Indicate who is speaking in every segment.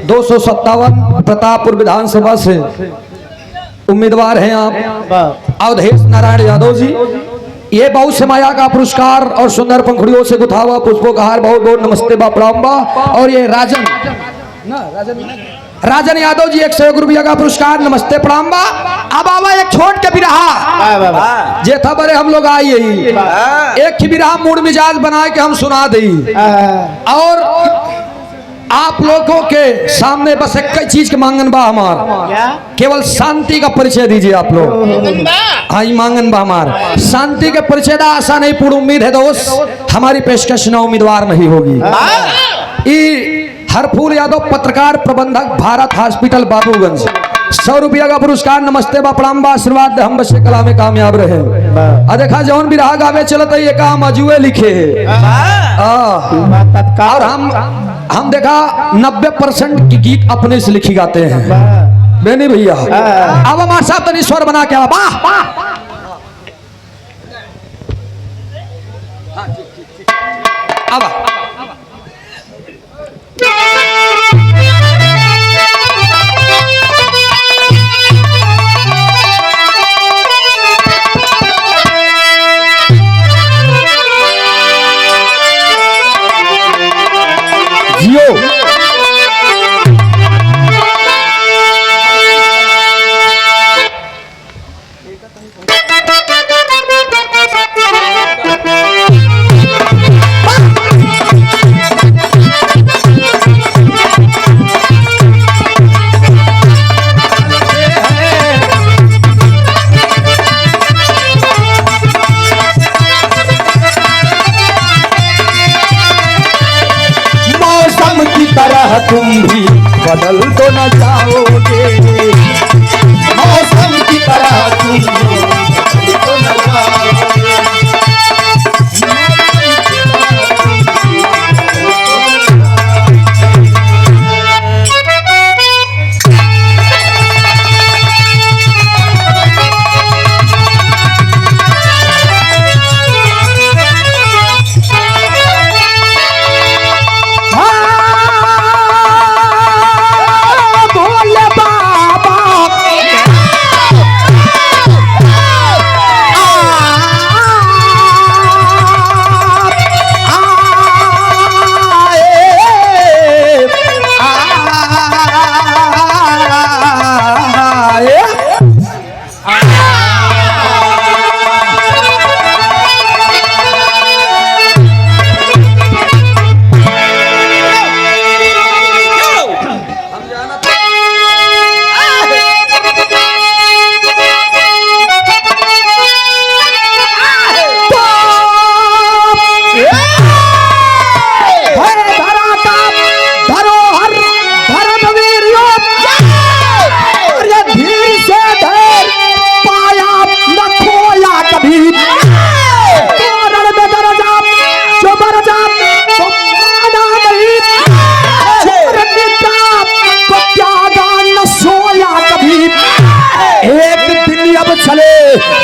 Speaker 1: 257 प्रतापपुर विधानसभा से उम्मीदवार हैं आप अवधेश नारायण यादव जी। ये बहुत से माया का पुरस्कार और सुंदर पंखुड़ियों से गुथा हुआ पुष्पों का हार, बहुत बहुत नमस्ते बा प्रणाम बा। और ये राजन यादव जी 101 रुपया का पुरस्कार, नमस्ते प्रणाम बा। अब आवा एक छोट के बिरहा जे था बड़े हम लोग आई एक ही बिरहा मूड मिजाज बना के हम सुना दी। और आप लोगों के सामने बस एक चीज के मांगन बा हमार, केवल शांति का परिचय दीजिए आप लोग। हाँ मांगन बा हमार शांति के परिचय दा आशा नहीं, पूर्ण उम्मीद है दोस्त हमारी पेशकश न उम्मीदवार नहीं होगी। हरफूल यादव पत्रकार प्रबंधक भारत हॉस्पिटल बाबूगंज 100 रुपया का पुरस्कार, नमस्ते बा प्रणाम बा, आशीर्वाद हम बच्चे कला में कामयाब रहे। देखा जौन भी राह गावे चलत ये काम अजुए लिखे और हम देखा 90% की गीत अपने से लिखी गाते हैं बेनी भैया। अब हमारे साथ तनी स्वर बना के अब तुम भी बदल तो न जाओगे, मौसम की तरह तुम भी बदल तो न जाओगे।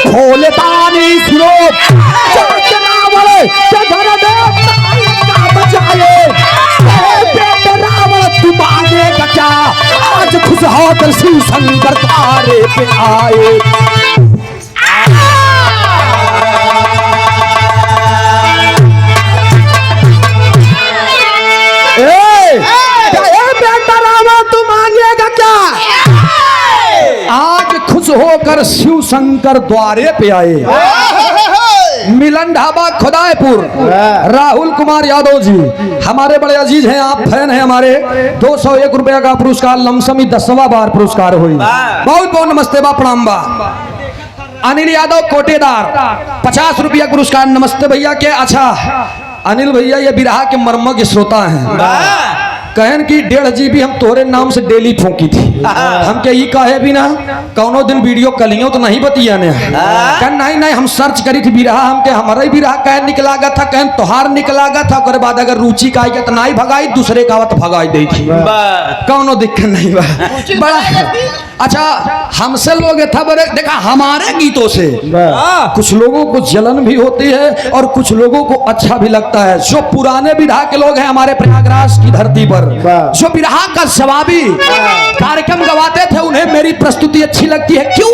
Speaker 1: भोले पानी सुनो रावण तुम आगे का क्या, आज खुश होकर शिव शंकर तारे पे आए। बेटा रावण तुम आगे का क्या, आज खुश होकर शिव शंकर द्वारे पे आए। मिलन ढाबा खुदाईपुर राहुल कुमार यादव जी हमारे बड़े अजीज हैं, आप फैन हैं हमारे। 201 रुपया का पुरस्कार, लमसमी 10वां बार पुरस्कार हुई, बहुत बहुत नमस्ते बा प्रणाम बा। अनिल यादव कोटेदार 50 रुपया पुरस्कार, नमस्ते भैया के। अच्छा अनिल भैया ये बिरहा के मर्मज्ञ श्रोता हैं, कहन की 1.5 GB हम तोरे नाम से डेली फूकी थी। हम क्या ये कहे भी ना कौनो दिन वीडियो कलियो तो नहीं बतिया ने कहन नहीं हम सर्च करी थी बिरहा, हम के हमारा ही बिरहा कह निकला गया था, कहन तोहार निकला गया था। ओकर बाद अगर रुचि का आई तो नहीं भगाई, दूसरे का तो भगाई दी थी, कौनो दिक्कत नहीं बा। बड़ा अच्छा हमसे लोग था बड़े देखा हमारे गीतों से कुछ लोगों को जलन भी होती है और कुछ लोगों को अच्छा भी लगता है। जो पुराने बिरहा के लोग हैं हमारे प्रयागराज की धरती पर, जो बिरहा का जवाबी कार्यक्रम गवाते थे, उन्हें मेरी प्रस्तुति अच्छी लगती है। क्यों?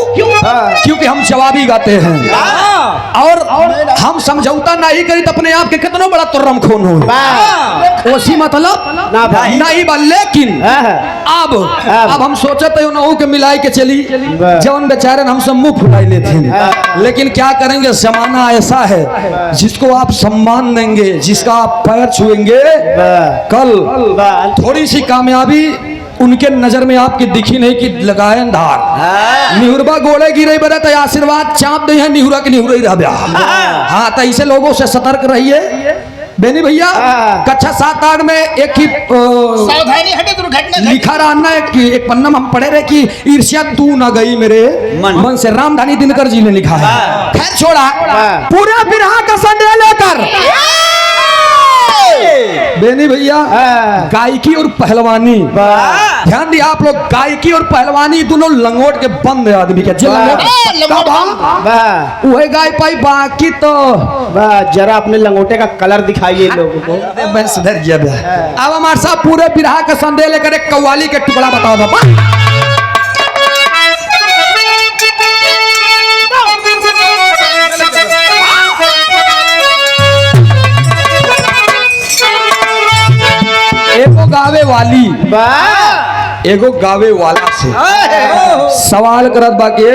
Speaker 1: क्योंकि हम जवाबी गाते हैं और हम समझौता नहीं करी तो अपने आप के कितना बड़ा तुर्रम खून हो उसी मतलब नहीं बा। लेकिन अब हम सोचते उन्हों के मिलाई के चली जवन बेचारे हम सब मुंह फुलाई लेते हैं। लेकिन क्या करेंगे, जमाना ऐसा है जिसको आप सम्मान देंगे, जिसका आप पैर छुएंगे, कल थोड़ी सी कामयाबी उनके नजर में आपकी दिखी नहीं कि लगाए धार निहुरबा गोड़े गिरे बरे तो आशीर्वाद चाप दे है निहुरा के निहुरा ही रह गया। हाँ तो ऐसे लोगों से सतर्क रहिए बेनी भैया। कक्षा 7-8 में एक ही
Speaker 2: सावधानी हटे दुर्घटना
Speaker 1: लिखा रहा एक पन्ना हम पढ़े रहे कि ईर्ष्या तू न गई मेरे मन से, रामधानी दिनकर जी ने लिखा है। खैर छोड़ा, पूरा बिरहा का संदेह लेकर बेनी भैया गायकी और पहलवानी, ध्यान दिया आप लोग, गायकी और पहलवानी दोनों लंगोट के बंद है आदमी के। वही गाय पाई, बाकी तो
Speaker 3: जरा अपने लंगोटे का कलर दिखाइए लोगों को।
Speaker 1: मैं सुधर गया। अब हमारे साथ पूरे बिरहा का संदेह लेकर एक कव्वाली के टुकड़ा बताओ बाबा। एगो गावे वाली एगो गावे वाला से सवाल करत बाकी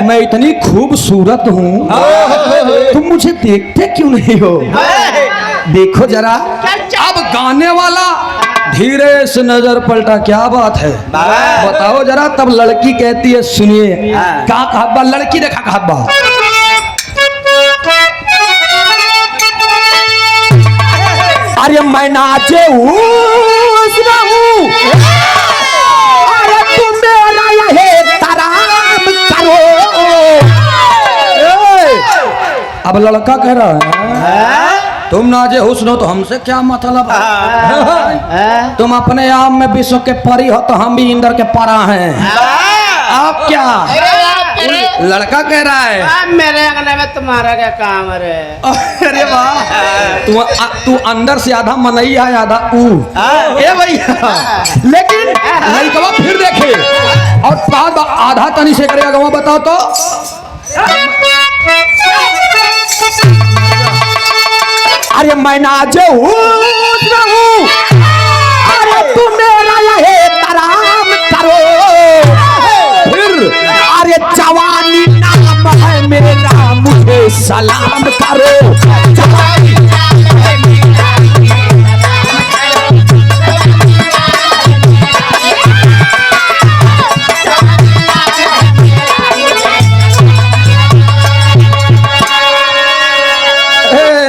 Speaker 1: मैं इतनी खूबसूरत हूँ, तुम मुझे देखते क्यों नहीं हो? देखो जरा। अब गाने वाला धीरे से नजर पलटा, क्या बात है बताओ जरा। तब लड़की कहती है सुनिए, क्या कहा लड़की, देखा कहा अरे मैं नाचे हूँ, अरे तुम मेरा यही तराम करो। अब लड़का कह रहा है तुम नाचे हुस्न तो हमसे क्या मतलब है? तुम अपने आप में विश्व के परी हो तो हम भी इंद्र के परा हैं। आप क्या? लड़का कह रहा है
Speaker 3: मेरे अंगने में तुम्हारा क्या काम है?
Speaker 1: अरे वाह, तू अंदर से आधा मनई है आधा ऊ ए भैया। लेकिन लड़कवा फिर देखे और आधा तनी से करेगा गवा, बताओ तो। अरे मैं नाचे हूँ, अरे तुम मेरा यही तराम करो। फिर अरे जवानी नाम है मेरा, मुझे सलाम करो। जवानी नाम है मेरा,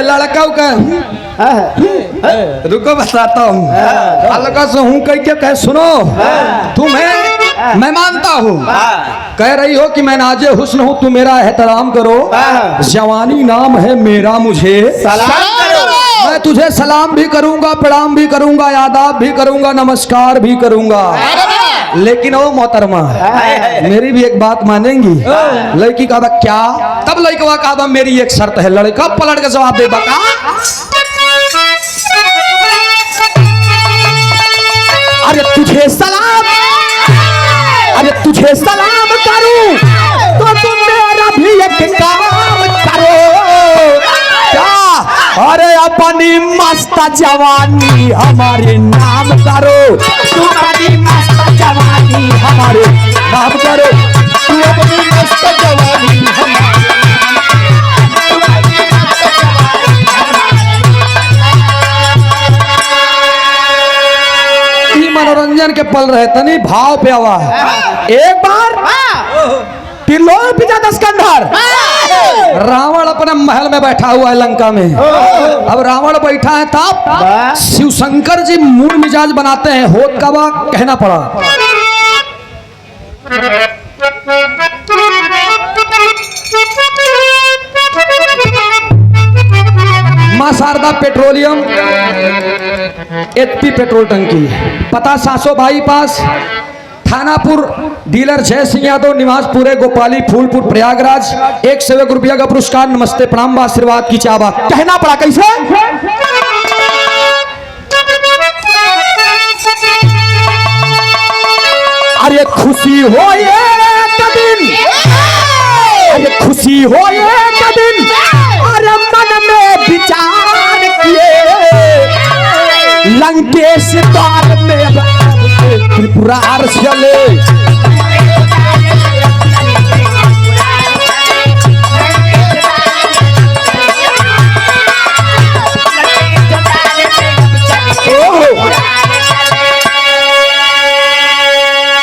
Speaker 1: लड़का का रुको बताता हूँ। हल्का से हूँ कह के कह सुनो, तुम्हें मैं मानता हूँ, कह रही हो कि मैं नाजे हुस्न हूँ, तुम मेरा एहतराम करो। जवानी नाम है मेरा, मुझे सलाम करो। मैं तुझे सलाम भी करूंगा, प्रणाम भी करूंगा, आदाब भी करूंगा, नमस्कार भी करूंगा। लेकिन वो मोहतरमा मेरी भी एक बात मानेंगी? लड़की कहा क्या? तब लड़का कहा मेरी एक शर्त है। लड़का पलट के जवाब दे बका, अरे तुझे सलाम, अरे तुझे सलाम करूं तो तुम मेरा भी एक काम करो। क्या? अरे अपनी मस्त जवानी हमारे नाम करो। तुम्हारी मस्त जवानी हमारे नाम करो। तू अपनी मस्त जवानी मनोरंजन के पल रहे तनी भाव पे आवा। एक बार तिलों पिता दस्कंधर, रावण अपने महल में बैठा हुआ है लंका में। अब रावण बैठा है तब शिव शंकर जी मूड मिजाज बनाते हैं। होत का बात कहना पड़ा। मां शारदा पेट्रोलियम एचपी पेट्रोल टंकी, पता 700 बाईपास, थानापुर डीलर जय सिंह यादव, निवास पूरे गोपाली, फूलपुर, प्रयागराज, 101 रुपया का पुरस्कार। नमस्ते प्रणाम आशीर्वाद की चाबा। कहना पड़ा कैसे? अरे खुशी हो एक दिन, अरे खुशी हो एक दिन, अरे मन में विचार किए लंकेश द्वार में त्रिपुरार चले।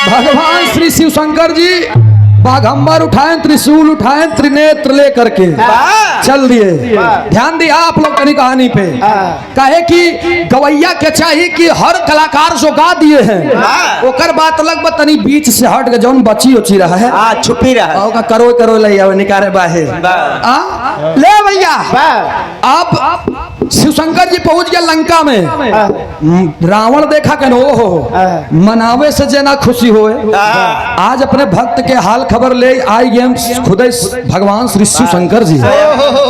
Speaker 1: भगवान श्री शिव शंकर जी बाघंबर उठाए, त्रिशूल उठाए, त्रिनेत्र लेकर के चल दिए। ध्यान दिया आप लोग कनी कहानी पे, कहे कि गवैया के चाहिए कि हर कलाकार जो गा दिए हैं ओकर बात अलग बा, तनी बीच से हट के जौन बची उची रहा है
Speaker 3: छुपी रहा
Speaker 1: ओका करो करो ले आवे निकारे बाहे ले भैया। अब शिव शंकर जी पहुंच गया लंका में। रावण देखा कि ओहो मनावे से जेना खुशी होए, आज अपने भक्त के हाल खबर ले आई गए खुद भगवान श्री शिव शंकर जी।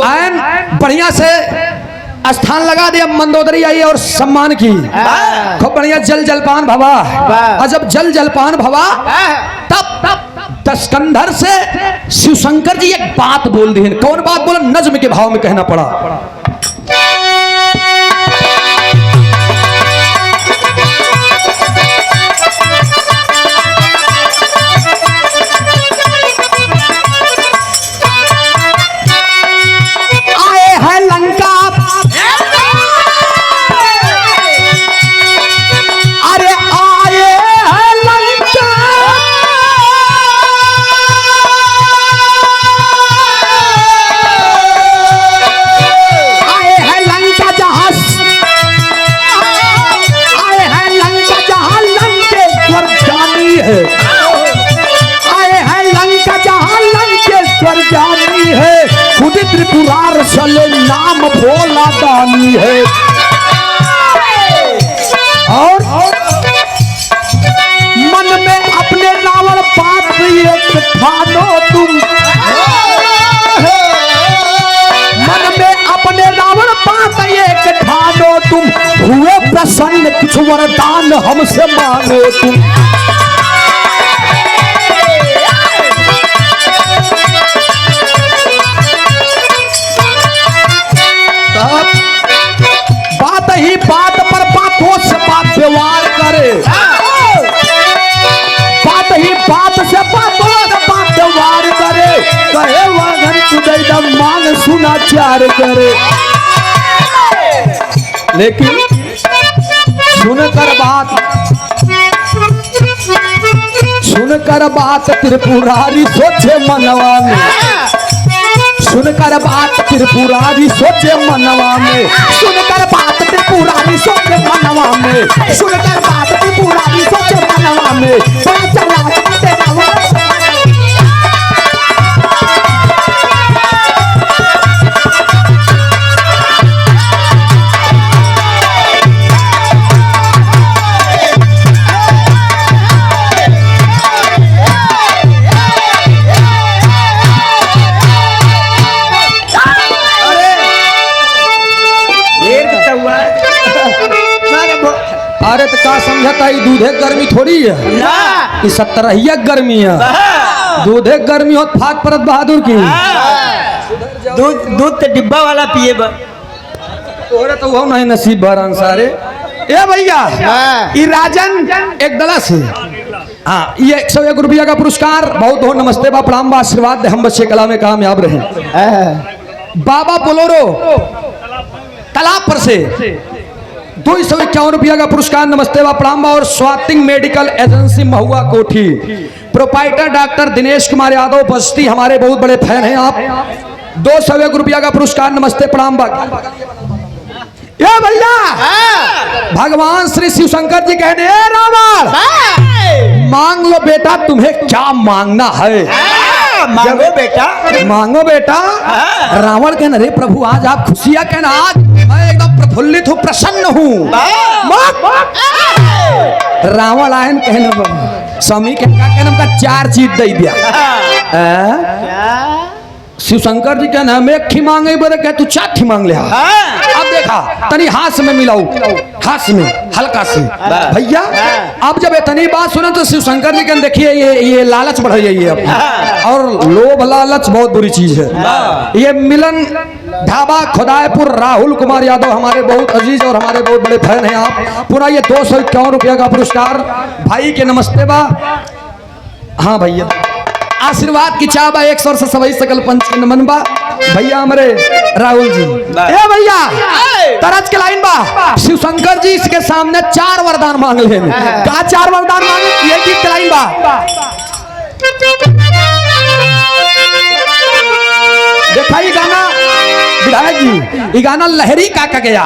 Speaker 1: आयन बढ़िया से स्थान लगा दिया, मंदोदरी आई और सम्मान की, खूब बढ़िया जल जलपान भवा। और जब जल जलपान भवा तब दस्कंधर से शिव शंकर जी एक बात बोल दी। कौन बात बोला? नज्म के भाव में कहना पड़ा। त्रिपुरार चले नाम भोला दानी है। और मन में अपने रावण पात एक ठानो तुम, मन में अपने रावण पात एक ठानो तुम, हुए प्रसन्न कुछ वरदान हमसे मांगो तुम। बात ही बात पर बातों से बात व्यवहार करे, बात ही बात से बातों से बात व्यवहार करे, कहे वागन तुझे मान सुनाचार करे। लेकिन सुनकर बात त्रिपुरारी सोचे मनवा में, सुनकर बात त्रिपुरारी सोचे मनवा में, सुनकर बात त्रिपुरारी सोचे मनवा में, सुनकर बात त्रिपुरारी सोचे मनवा में, बड़ा चला अरे तो का समझता है? दूधे गर्मी थोड़ी है, ये 17 गर्मी है। दूधे गर्मी हो फाक परत बहादुर की
Speaker 3: दूध तो डिब्बा वाला पिए
Speaker 1: तोरे तो वो नहीं नसीब भर अंसारे। ए भैया ये राजन एक दलस है। हाँ, ये 101 रुपया का पुरस्कार। बहुत बहुत नमस्ते बा प्रणाम बा आशीर्वाद दे, हम बच्चे कला में कामयाब रहे। बाबा बोलोरो तालाब पर से 251 रुपया का पुरस्कार। नमस्ते बा प्रणाम बा। और स्वातिंग मेडिकल एजेंसी महुआ कोठी, प्रोपाइटर डॉक्टर दिनेश कुमार यादव उपस्थिति, हमारे बहुत बड़े फैन हैं आप। 201 रुपया का पुरस्कार। नमस्ते प्रणाम बा। ये भैया भगवान श्री शिव शंकर जी कहने रावण मांग लो बेटा, तुम्हें क्या मांगना है?
Speaker 3: मांगो बेटा,
Speaker 1: मांगो बेटा। रावण कहना रे प्रभु आज आप खुशियां कहना, आज मैं एकदम प्रफुल्लित हूँ, प्रसन्न हूँ। रावण आयन कहना स्वामी के का कहना का 4 चीज दे दिया। शिव शंकर जी का नाम एक थी मांगे बोले क्या तू 4 थी मांग ले। अब देखा तनी हाथ में मिलाऊ, हाथ में हल्का से भैया। अब जब इतनी बात सुना तो शिव शंकर जी के देखिए ये लालच बढ़ जाइए अब, और लोभ लालच बहुत बुरी चीज है। ये मिलन ढाबा खुदाईपुर, राहुल कुमार यादव हमारे बहुत अजीज और हमारे बहुत बड़े फैन हैं आप। पूरा ये 251 रुपया का पुरस्कार भाई के नमस्ते बा। हाँ भैया आशीर्वाद की चाह बा, 100 से सभी सकल पंच के नमन बा भैया हमारे राहुल जी। ए भैया तरज के लाइन बा, शिव शंकर जी इसके सामने 4 वरदान मांग ले। का 4 वरदान मांगे? ये गीत के लाइन बा। देखा ये गाना विधायक जी, ये गाना लहरी काका गया।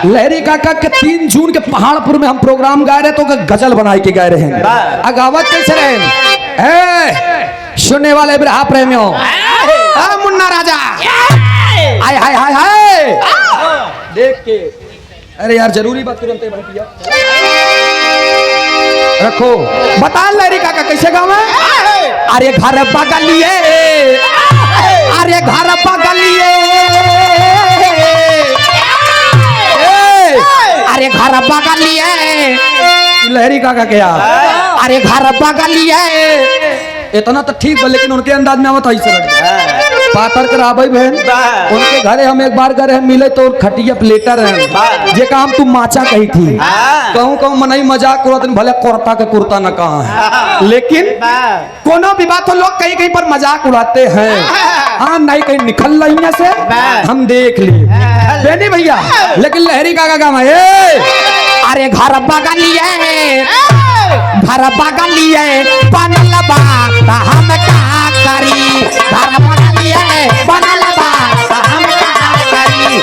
Speaker 1: लहरी काका के 3 जून के पहाड़पुर में हम प्रोग्राम गाए रहे तो गजल बनाए के गाए रहे। अगावत कैसे रहे सुनने वाले बिरहा प्रेमियों, मुन्ना राजा हाय हाय हाय हाय देख के। अरे यार जरूरी बात तुरंत भैया रखो। बता लहरी काका कैसे गावे? अरे घर बगलिए, अरे घर बगलिए, अरे घर बगलिए। लहरी काका क्या? अरे घर बगलिए। इतना तो ठीक है लेकिन उनके अंदाज में आवत सर पातर कर आबे बहन उनके घरे हम एक बार गए मिले तो खटिया प्लेटर है जे काम तू माचा कही थी। कहूँ कहूँ मनई मजाक करत भले कुर्ता के कुर्ता न कहा है, लेकिन कोनो भी बात तो लोग कहीं कहीं पर मजाक उड़ाते हैं। हाँ नहीं कहीं निकल रही से हम देख लिए बेनी भैया। लेकिन लहरी काका काम है अरे घर बगलिए, घर बगलिए बनल बा हम का करी। घर बगलिए बनल बा हम का करी।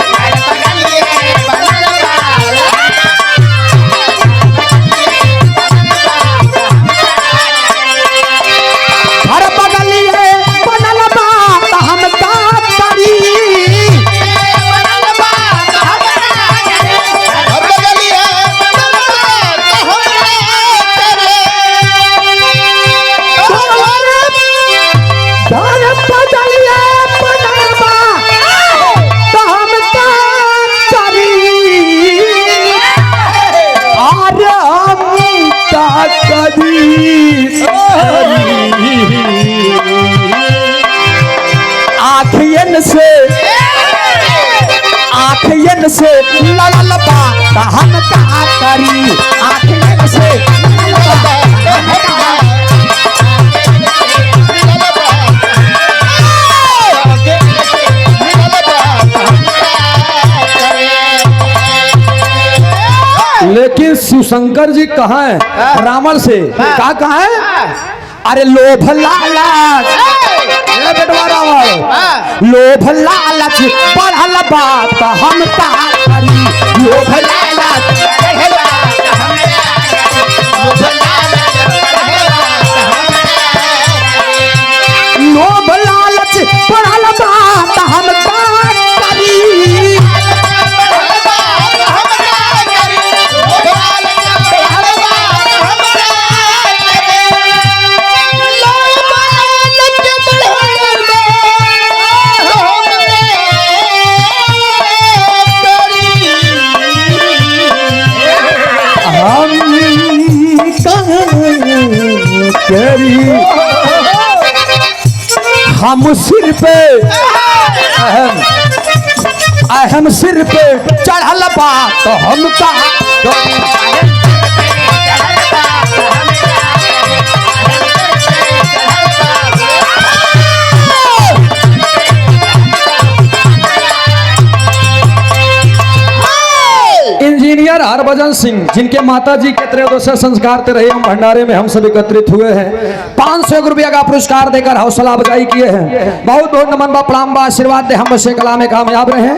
Speaker 1: घर बगलिए बनल बा हम का करी। आँखियन से ललल बा हम का करी। आँखियन से लेकिन शिव शंकर जी कहाँ है? रावण से कहा कहाँ है? अरे लोभ लालच बेटवा रावण, लोभ लालच बढ़ल बात हम का करी। लोभ लालच लोभ लालच बढ़ल बात हम का करी। हम सिर पे अहम सिर पे चढ़ल बा तो हम का इंजीनियर हरभजन सिंह जिनके माता जी के त्रयोदश संस्कार रहे हम भंडारे में हम सब एकत्रित हुए हैं। 500 रुपया का पुरस्कार देकर हौसला अफजाई किए हैं। बहुत बहुत नमन बा प्रणाम बा आशीर्वाद दे हम बसे कला में कामयाब रहे,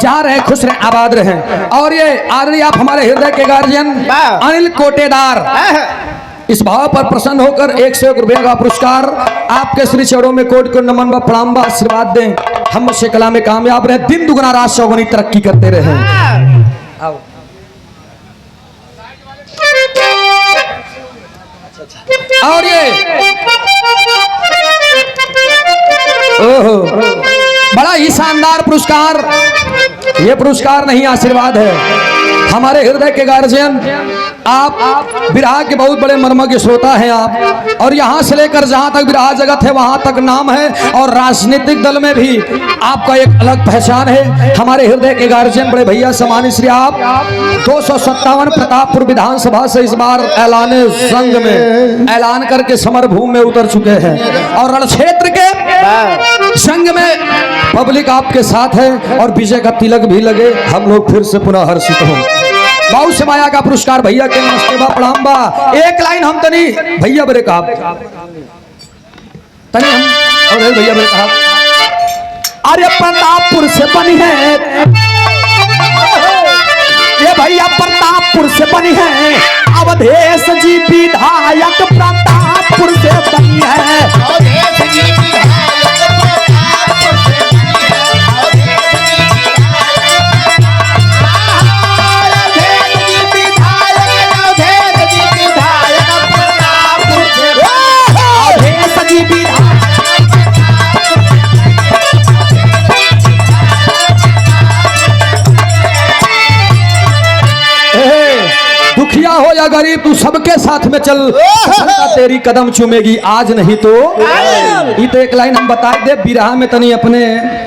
Speaker 1: जहाँ रहे खुश रहे आबाद रहे। और ये आदरणीय आप हमारे हृदय के गार्जियन अनिल कोटेदार इस भाव पर प्रसन्न होकर 101 रुपया का पुरस्कार आपके श्री चरणों में कोट को नमन व प्रणाम व आशीर्वाद दें। हम मुझसे कला में कामयाब रहे, दिन दुगना रात चौगुनी तरक्की करते रहे। आओ। और ये ओहो बड़ा ही शानदार पुरस्कार, ये पुरस्कार नहीं आशीर्वाद है। हमारे हृदय के गार्जियन आप विरहा के बहुत बड़े मर्मज्ञ श्रोता हैं आप, और यहाँ से लेकर जहाँ तक विरहा जगत है वहाँ तक नाम है, और राजनीतिक दल में भी आपका एक अलग पहचान है। हमारे हृदय के गार्जियन बड़े भैया सम्मानित श्री आप 257 प्रतापपुर विधानसभा से इस बार ऐलान संघ में ऐलान करके समर भूमि में उतर चुके हैं, और रण क्षेत्र के संघ में पब्लिक आपके साथ है, और विजय का तिलक भी लगे। हम लोग फिर से पुनः हर्षित हों। बाबू से माया का पुरस्कार भैया के नमस्ते बा प्रणाम बा। एक लाइन हम तनी भैया बरे कहा तनी हम और भैया बरे कहा, अरे प्रतापपुर से बनी है ये भैया, प्रतापपुर से बनी है अवधेश जी विधायक, प्रतापपुर से बनी है। दुखिया हो या गरीब तू सबके साथ में चल, सफलता तेरी कदम चूमेगी आज नहीं तो। ये तो एक लाइन हम बता दे, बिरहा में तनी अपने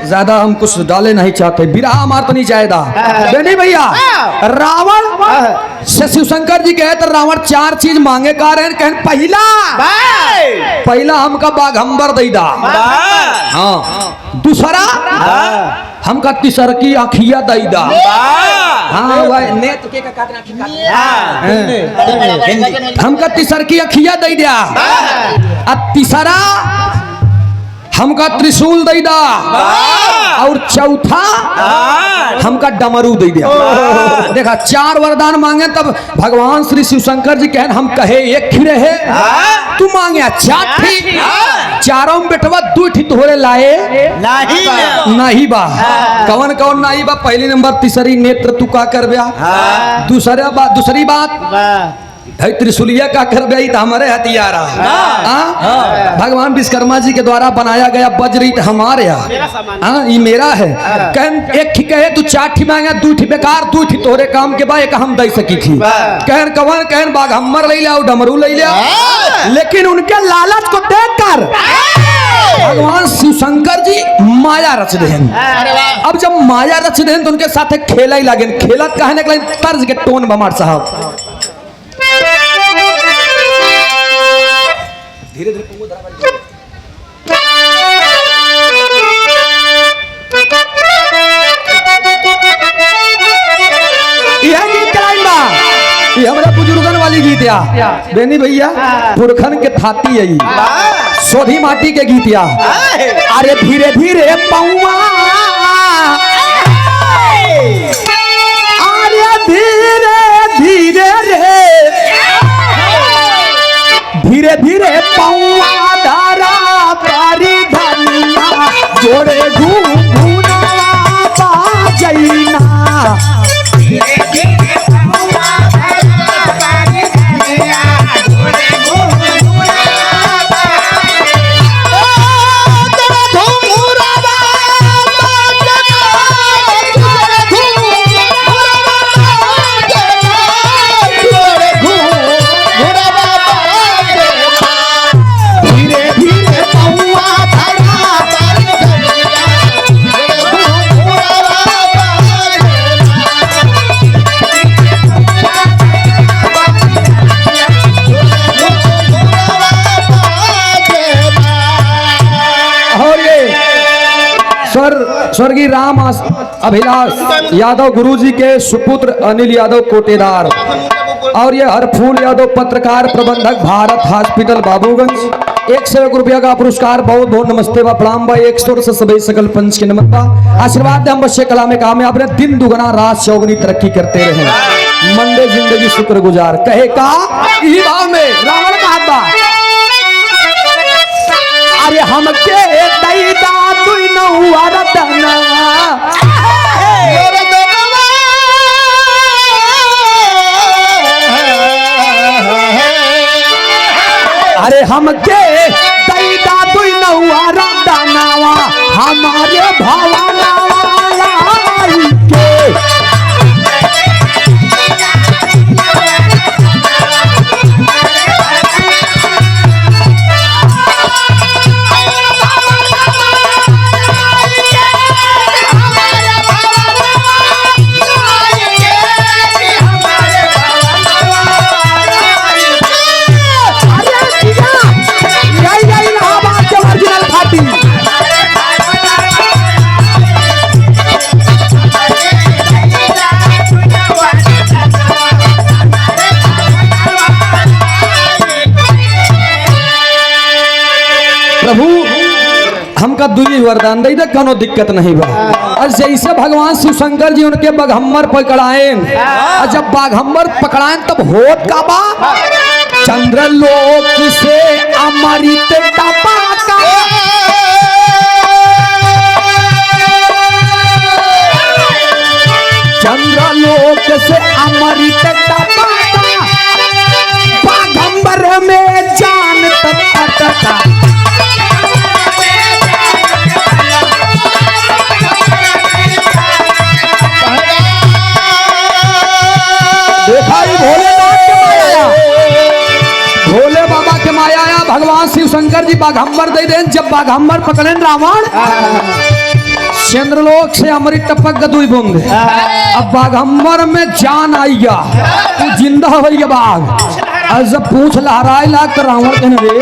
Speaker 1: ज्यादा हम कुछ डाले नहीं चाहते, बिरहा हमार तनी जायदा नहीं भैया। रावण से शिवशंकर जी कहे तो रावण 4 चीज मांगे का रहे, कहे पहला हमका बाघंबर दैदा, हाँ दूसरा हमका तीसर की आखिया दैदा, हाँ वह नेत्र के हमका तीसर की अखिया दे दिया, तीसरा हमका त्रिशूल दे दा, और चौथा हमका डमरू दे दिया। देखा 4 वरदान मांगे, तब भगवान श्री शिवशंकर जी कहे हम कहे एक ही रहे, तू मांगे 4 थी, चारों बेटवा 2 थी तोहरे लाए नहीं बा। कौन कौन नहीं बा? पहली नंबर तीसरी नेत्र तू का कर ब्या, दूसरी बात है त्रिशूलिया का कर गई तो हमारे हथियार भगवान विश्वकर्मा जी के द्वारा बनाया गया वज्र हमारे यहाँ ये मेरा है। कहन एक ठीक है तू 4 ठी मांगा, 2 ठी बेकार, 2 ठी तोरे काम के बा, एक हम दे सकी थी। कहन कवन कहन बाघंबर ले लिया और डमरू ले लिया, लेकिन उनके लालच को देखकर भगवान शिवशंकर जी माया रच देन। अब जब माया रच देन तो उनके साथ खेला ही लगे, खेलत कहने के लिए तर्ज के टोन बमार साहब धीरे धीरे यह गीत कराइबा, ये हमारा बुजुर्गन वाली गीत या बेनी भैया पुरखन के थाती आई सोधी माटी के गीत या। अरे धीरे धीरे पौआ, अरे धीरे धीरे रे, धीरे धीरे पौआ धारा तारी धनिया, जोड़े घूमना बाजैना, धीरे धीरे पौआ धारा तारी धनिया, जोड़े घूमना स्वर्गीय राम अभिलाष यादव गुरुजी के सुपुत्र अनिल यादव कोटेदार, और ये हरफूल यादव पत्रकार प्रबंधक भारत हॉस्पिटल बाबूगंज। 101 रुपया का पुरस्कार बहुत बहुत नमस्ते बा प्रणाम बा 100 से सभी सकल पंच के नमन बा आशीर्वाद दे हम बच्चे कला में काम है अपने दिन दुगना रात चौगनी तरक्की करते रहे मंदे जिंदगी शुक्र गुजार कहे का ई भाव में रावण का हाथ बा अरे हमके दैदा तुई नहुआ रतनवा अरे हमके दैदा तुई नहुआ रतनवा हमारे भवनवा के प्रभु हमका दुई वरदान दे दे कोनो दिक्कत नहीं बा और जैसे भगवान शिव शंकर जी उनके बाघम्बर पकड़ाएं और जब बाघम्बर पकड़ाएं तब होत का बा चंद्रलोक से अमृत टपका चंद्रलोक से अमृत टपका बाघम्बर में जान तटका भोले बाबा के माया आया भगवान शिव शंकर जी बाघम्बर दे दें जब बाघम्बर पकड़े रावण चंद्रलोक से अमृत टपक गदुई बूंद अब बाघम्बर में जान आई गया तू जिंदा हो गई बाघ और जब पूछ लहराए लाग तो रावण कहने रे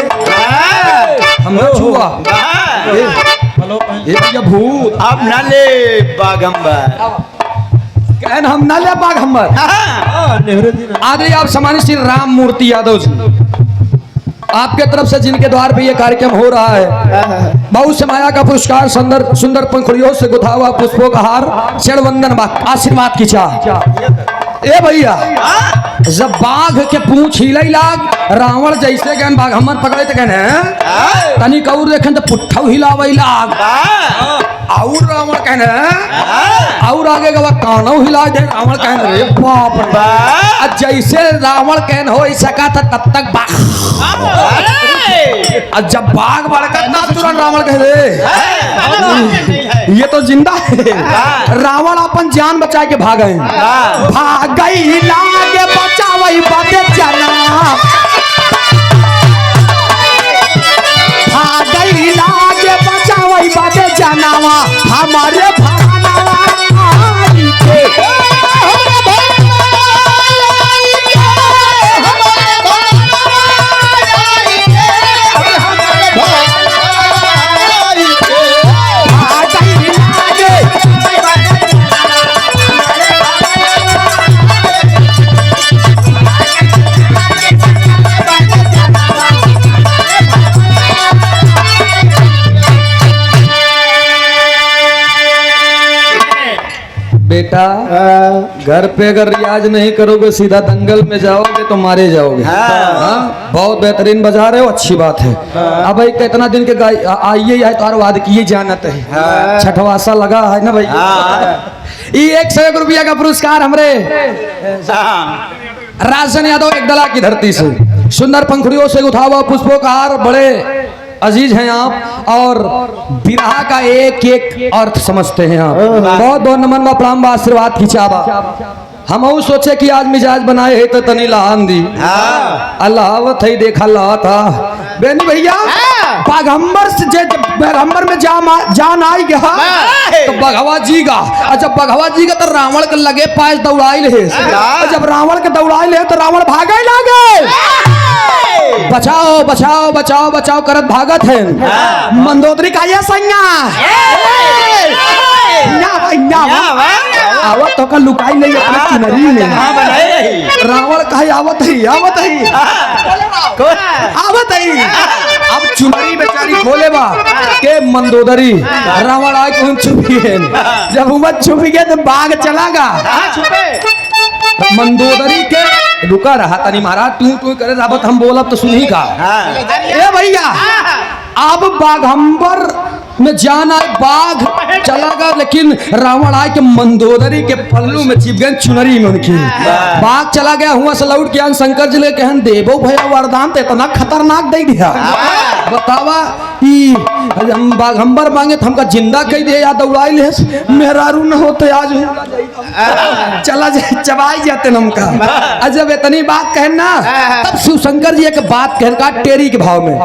Speaker 1: हम छुआ ये भूत
Speaker 3: अब ना ले बागंबर
Speaker 1: कहन हम ना ले बाघम्बर आदि आप सम्मानित श्री राम मूर्ति यादव जी आपके तरफ से जिनके द्वार पे ये कार्यक्रम हो रहा है बहुत से माया का पुरस्कार सुंदर सुंदर पंखुड़ियों से गुथा हुआ पुष्पों का हार चरण वंदन आशीर्वाद की चाह ए भैया जब बाघ के पूंछ हिलई लाग रावण जैसे गन बाघम्बर पकड़े तो कहने तनी कौर देखें तो पुट्ठा हिलावई लाग और रावण कहने और आगे का कानों हिला दे रावण कहने रे बाप रे जैसे रावण कहन हो सका था तब तक बाघ जब बाघ बड़का ना तुरंत रावण कह दे ये तो जिंदा है रावण अपन जान बचा के भागे भाग गई लागे बचावई बाते जना भाग गई लागे बचावई बाते जनावा हमारे भानावा के बेटा घर पे अगर रियाज नहीं करोगे सीधा दंगल में जाओगे तो मारे जाओगे बहुत बेहतरीन बजा रहे हो अच्छी बात है अब भाई कितना दिन के आइए है तो वाद किए जानत है छठवासा लगा है ना भाई ये 101 रुपया का पुरस्कार हमरे राजन यादव एक दला की धरती से सुंदर पंखुड़ियों से उठा हुआ पुष्पों का हार बड़े अजीज हैं आप और विरह का एक एक अर्थ समझते हैं आप बहुत बहुत नमन व प्रणाम व आशीर्वाद की चाबा हम सोचे कि आज मिजाज बनाए है तो तनी लहान दी अल्लाह थई देखा ला था बेनी भैया बाघम्बर से बाघम्बर में जान आई गया तो बघवा जीगा और जब बघवा जीगा तो रावण के लगे पास दौड़ाई ले जब रावण के दौड़ाई ले तो रावण भागे लागे बचाओ बचाओ बचाओ बचाओ करत भागत है मंदोदरी का ये संज्ञा आवत तो का लुकाई नहीं अपने किनरी में रावण कहे आवत है आवत है अब चुनरी बेचारी खोले बा के मंदोदरी रावण आए कौन छुपी है जब उमत छुपी गए तो बाघ चलागा मंदोदरी के रुका रहा तनी महाराज तू करे रावत हम बोलब तो सुनी का ए भैया अब बाघंबर में जाना बाघ चला गया लेकिन रावण आए के मंदोदरी के पल्लू में चिप गए चुनरी में उनकी बाघ चला गया हुआ से लौट के शंकर जी ले कहन देवो भैया वरदान तो इतना खतरनाक दे दिया बतावा हम बाघंबर मांगे तो हमका जिंदा कह दिया या दौड़ाई ले मेहरारू न होते आज चला जाए चबाई जाते नमका जब इतनी बात कहन ना तब शिव शंकर जी एक बात कहन का टेरी के भाव में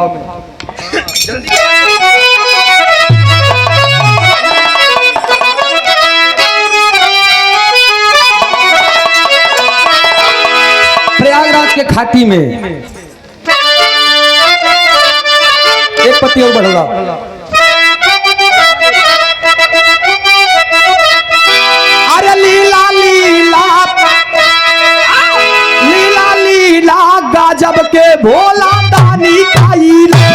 Speaker 1: प्रयागराज के खाती में एक पत्ती और बढ़ोगा अरे लीला लीला लीला लीला गजब के भोला दानी खाइले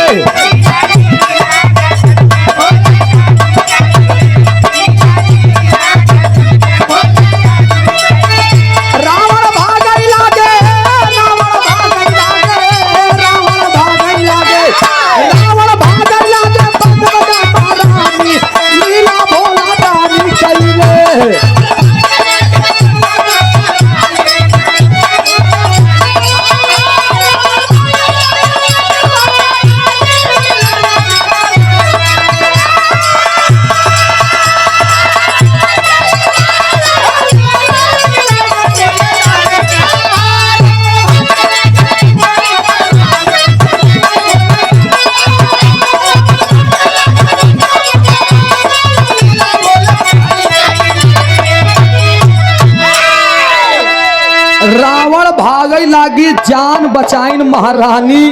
Speaker 1: रावण भागई लागी जान बचाइन महारानी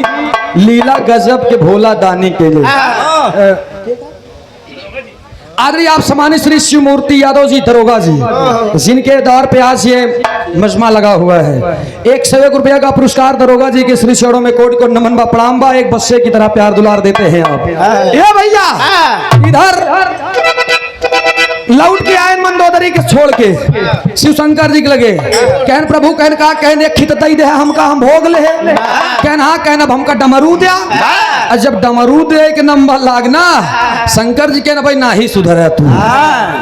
Speaker 1: लीला गजब के भोला दानी के लिए आदरणीय आप सम्मानित श्री शिव मूर्ति यादव जी दरोगा जी जिनके दौर पे आज ये मजमा लगा हुआ है 101 रुपया का पुरस्कार दरोगा जी के श्री चरणों में कोटि कोटि नमन बा प्रणाम बा एक बच्चे की तरह प्यार दुलार देते हैं आप ये भैया इधर लौट के आए मंदोदरी के छोड़ के शिव शंकर जी के लगे कहन प्रभु कहन का कहन एक खित दई दे हमका हम भोग ले कहन हाँ कहन अब हमका डमरू दिया और जब डमरू दे के नंबर लागना शंकर जी कहन भाई नाही सुधर है तू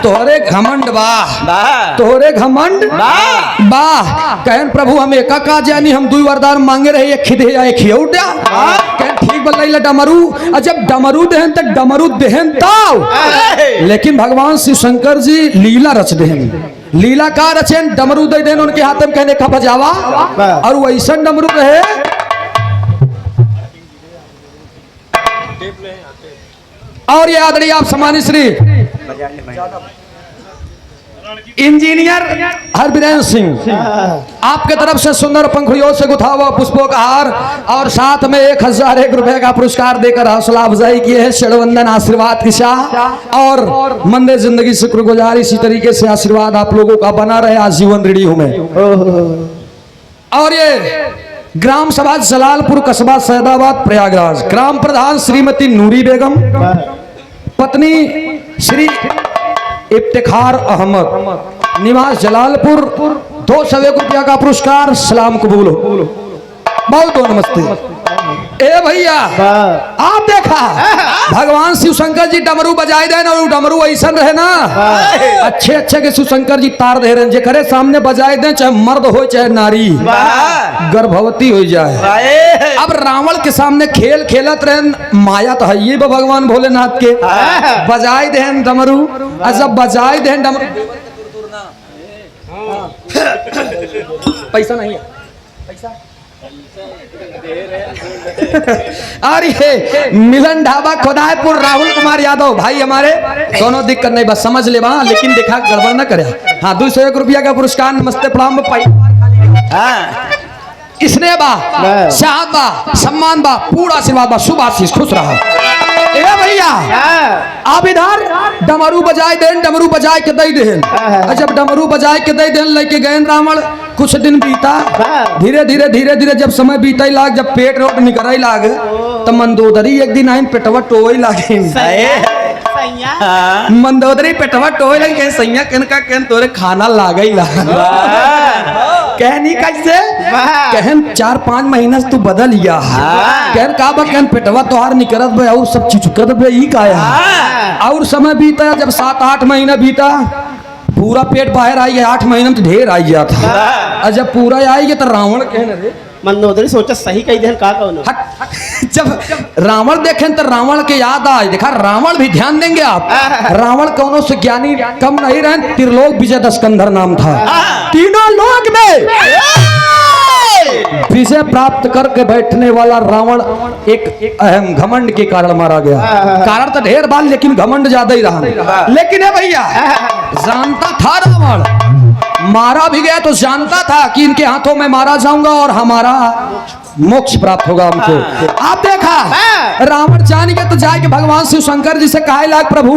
Speaker 1: तोहरे घमंड वाह तोहरे घमंड वाह कहन प्रभु हम एक का जानी हम दुई वरदान मांगे रहे एक खिदे या एक खियौ दिया कहन ठीक बल्ला डमरू और जब डमरू देहन तक डमरू देहन ताव लेकिन भगवान शिव शंकर जी लीला रच देहन लीला का रचन डमरू दे देन उनके हाथ में कहने का बजावा और वैसा डमरू रहे और ये आदरणीय आप सम्मानित श्री इंजीनियर हरबीरेंद्र सिंह आपके तरफ से सुंदर पंखुड़ियों से गुथा हुआ पुष्पों का हार और साथ में 1001 रुपए का पुरस्कार देकर हौसला अफजाई किए है षडवंदन आशीर्वाद की शाह और मंदे जिंदगी शुक्रगुजार इसी तरीके से आशीर्वाद आप लोगों का बना रहे आजीवन ऋणी हूं मैं और ये ग्राम सभा जलालपुर कस्बा सैदाबाद प्रयागराज ग्राम प्रधान श्रीमती नूरी बेगम पत्नी श्री इफ्तिखार अहमद निवास जलालपुर 201 रुपया का पुरस्कार सलाम कबूल हो बहुत बहुत नमस्ते ए भैया आप देखा भगवान शिव शंकर जी डमरू बजाए दे और डमरू ऐसा रहे ना अच्छे अच्छे के शिव शंकर जी तार दे रहे जे करे सामने बजाए दे चाहे मर्द हो चाहे नारी गर्भवती हो जाए अब रावण के सामने खेल खेलत रहे माया तो है ये भगवान भोलेनाथ के बजाए दे डमरू जब बजाए दे डमरू पैसा नहीं है पैसा अरे मिलन ढाबा खोदायपुर राहुल कुमार यादव भाई हमारे दोनों दिक्कत नहीं बस समझ ले वहां लेकिन देखा गड़बड़ ना करे हाँ 201 रुपया का पुरस्कार नमस्ते प्रणाम पाई स्नेह बा, चाहत बा, सम्मान बा, पूरा आशीर्वाद बा, शुभ आशीष, खुश रहा। ए भैया आप इधर डमरू बजाए देन, डमरू बजाए के दई देन। जब डमरू बजाए के दई देन लेके गए रावण, कुछ दिन बीता, धीरे धीरे धीरे धीरे जब समय बीते लाग, जब पेट रोट निकल लाग, तो मंदोदरी एक दिन आइन पेटवा टोए लागे। मंदोदरी पेटवा टोए लगे, कहीं सैया कन का कन तोरे खाना लागे ला कहनी कैसे कहन 4-5 महीना से तू बदल गया कहन का बा कहन पेटवा तोहार निकरत बे और सब चिचुकत बे ई काया और समय बीता, जब 7-8 महीना बीता, पूरा पेट बाहर आई गया। 8 महीना में तो ढेर आई गया था, और जब पूरा आई गया तो रावण कहने रे
Speaker 3: मंदोदरी सोचा सही कही देन का कौन
Speaker 1: जब रावण देखें तो रावण के याद आए। देखा रावण भी ध्यान देंगे आप, रावण कौनों से ज्ञानी कम नहीं रहे, त्रिलोक विजय दशकंधर नाम था। तीनों लोक में विजय प्राप्त करके बैठने वाला रावण एक अहम घमंड के कारण मारा गया। कारण तो ढेर बाल, लेकिन घमंड ज्यादा ही रहा। लेकिन है भैया जानता था रावण, मारा भी गया तो जानता था कि इनके हाथों में मारा जाऊंगा और हमारा मोक्ष प्राप्त होगा हमको। आप देखा रावण जान गया तो जाके भगवान शिव शंकर जी से कहे लाग, प्रभु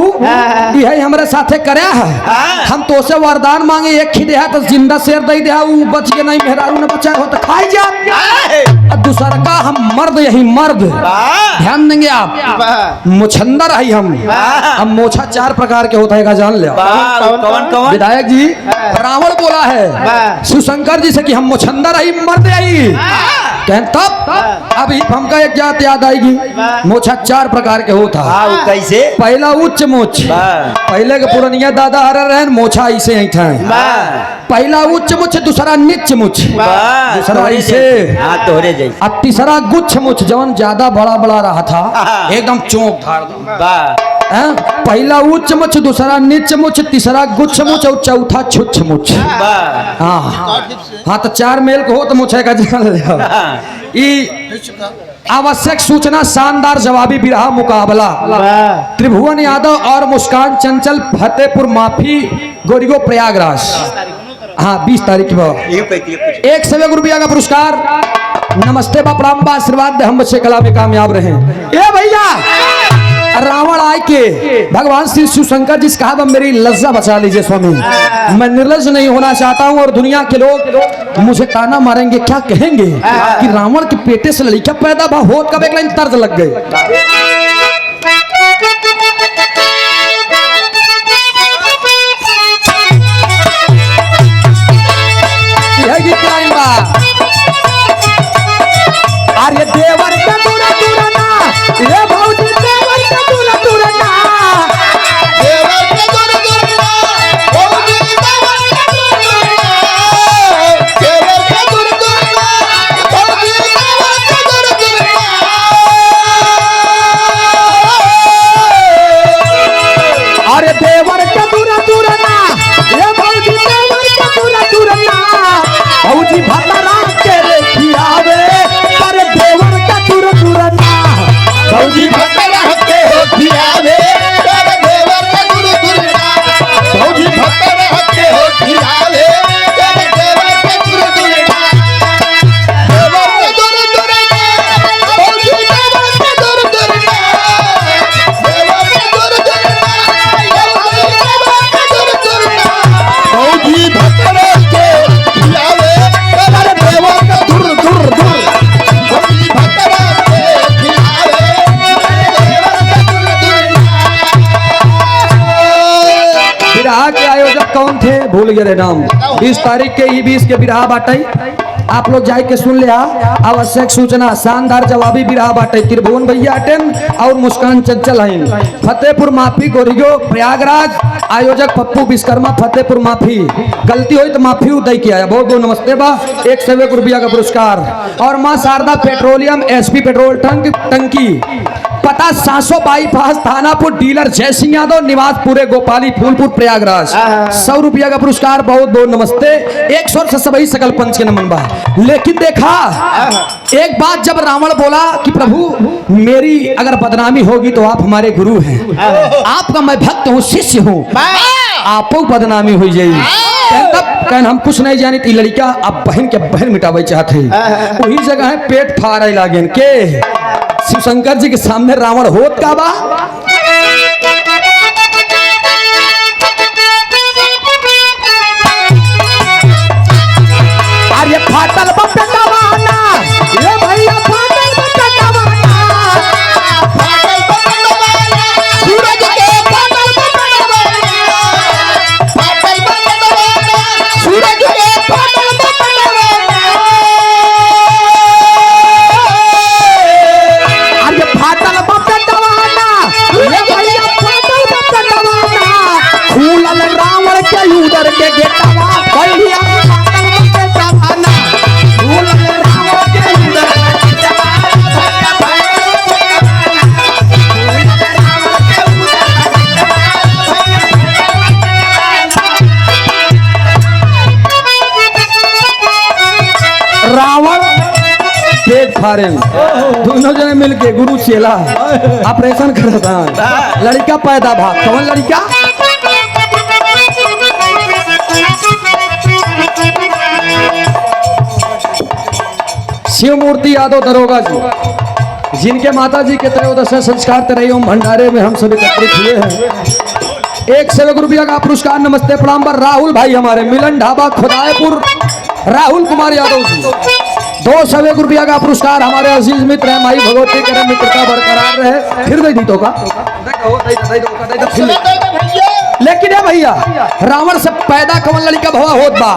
Speaker 1: यही हमारे साथे करया है, हम तो से वरदान मांगे, एक खिदे है तो जिंदा शेर दे दे, वो बच गया नहीं, मेहरारू ने बचाया हो तो खाई जा। दूसरा का हम मर्द, यही मर्द ध्यान देंगे आप, मुछंदर है हम मोछा 4 प्रकार के होता है, जान ले
Speaker 3: कौन
Speaker 1: विधायक जी। रावण बोला है शिव शंकर जी से कि हम मुछंदर है, मर्द आई कहन तब अभी हमका एक जात याद आएगी, मोछा 4 प्रकार के होता।
Speaker 2: कैसे?
Speaker 1: पहला उच्च मोछ, पहले के पुरनिया दादा हर रहे मोछा ऐसे ही था। पहला उच्च मुछ, दूसरा नीच मुछ, दूसरा ऐसे, अब तीसरा गुच्छ मुछ, जवन ज्यादा बड़ा बड़ा रहा था, एकदम चौक धार दो। पहला उच्च मुछ, दूसरा नीच मुछ, तीसरा गुच्छ मुछ और चौथा छुच्छ मुछ। हाँ तो 4 मेल को हो तो मुछे का जान ले। आवश्यक सूचना, शानदार जवाबी बिरहा मुकाबला, त्रिभुवन यादव और मुस्कान चंचल, फतेहपुर माफी, गोरियो प्रयागराज। हाँ 20 तारीख की 100 रुपया का पुरस्कार। नमस्ते बापराम बा, आशीर्वाद दे हम बच्चे कला में कामयाब रहे। ए भैया रावण आए के भगवान श्री शिव शंकर जी से कहा, मेरी लज्जा बचा लीजिए स्वामी, मैं निर्लज नहीं होना चाहता हूँ और दुनिया के लोग मुझे ताना मारेंगे, क्या कहेंगे कि रावण के पेटे से लड़का पैदा भा हो, कब एक लाइन तर्ज लग गए। अरे देवर का दूरा दूरा ना, ये भौजी देवर का दूरा दूरा ना,
Speaker 2: देवर के दूर दूर ना, भौजी देवर के दूर दूर ना, देवर के दूर दूर ना, भौजी देवर के दूर दूर ना।
Speaker 1: अरे देवर का दूरा दूरा ना, ये भौजी देवर का दूरा दूरा ना, भौजी भतरा के रे खियावे, अरे देवर का दूरा दूरा ना, भौजी
Speaker 2: भतरा के हो खियावे, तेरे देवर के दूर दूर ना, भौजी भतरा के हो खियावे, तेरे देवर के दूर दूर ना, देवर के दूर दूर ना, भौजी देवर के दूर दूर ना, देवर के दूर दूर ना, भौजी देवर के दूर दूर ना, भौजी भतरा के खियावे, तेरे देवर के दूर दूर दूर, भौजी भतरा के खियावे,
Speaker 1: बिरहा के आयोजक कौन थे भूल गए रे नाम। 20 तारीख के ही 20 के बिरहा बाटाई, आप लोग जाए के सुन लिया। आवश्यक सूचना, शानदार जवाबी बिरहा बाटे, त्रिभुवन भैया अटेन और मुस्कान चंचल हैं, फतेहपुर माफी, गोरियो प्रयागराज। आयोजक पप्पू विश्वकर्मा, फतेहपुर माफी। गलती हुई तो माफी उदय किया है, बहुत बहुत नमस्ते बा। 101 रुपया का पुरस्कार। और माँ शारदा पेट्रोलियम, एसपी पेट्रोल टंकी, पता 700 बाईपास, थानापुर, डीलर जय सिंह यादव, निवास पूरे गोपाली, फूलपुर, प्रयागराज। 100 रुपया का पुरस्कार, बहुत बहुत नमस्ते। 100 से सभी सकल पंच के नमन बा। लेकिन देखा एक बात, जब रावण बोला कि प्रभु मेरी अगर बदनामी होगी तो आप हमारे गुरु हैं, आपका मैं भक्त हूँ, शिष्य हूँ, आपको बदनामी हुई जाएगी, तब कहन हम कुछ नहीं जानी थी लड़का अब बहन के बहन मिटावे चाहते वही जगह है पेट फाड़े लागेन के शिव शंकर जी के सामने रावण होत का बा अरे फाटल बपटवाना ये भैया फाटल बपटवाना
Speaker 2: फाटल बपटवाना सूरज के फाटल बपटवाना फाटल बपटवाना सूरज के फाटल बपटवाना
Speaker 1: अरे फाटल बपटवाना ये भैया फाटल बपटवाना फूलल रावण के उदर के गेटवा भैया फाटल बपटवाना फूलल रावण के उदर के गेटवा भैया रावण पेट फाड़े दोनों जने मिलके गुरु चेला ऑपरेशन करता लड़का पैदा भा कौन लड़का शिव मूर्ति यादव दरोगा जी जिनके माता जी के त्रयोदश संस्कार तरह भंडारे में हम सब एकत्रित हुए हैं 1 रुपया का पुरस्कार नमस्ते प्रणाम पर राहुल भाई हमारे मिलन ढाबा खुदायपुर राहुल कुमार यादव जी 201 रुपया का पुरस्कार हमारे अजीज मित्र है माई भगवती करे मित्रता बरकरार रहे फिर दे दी तो का लेकिन है भैया रावण से पैदा कवन लड़का भवा होत बा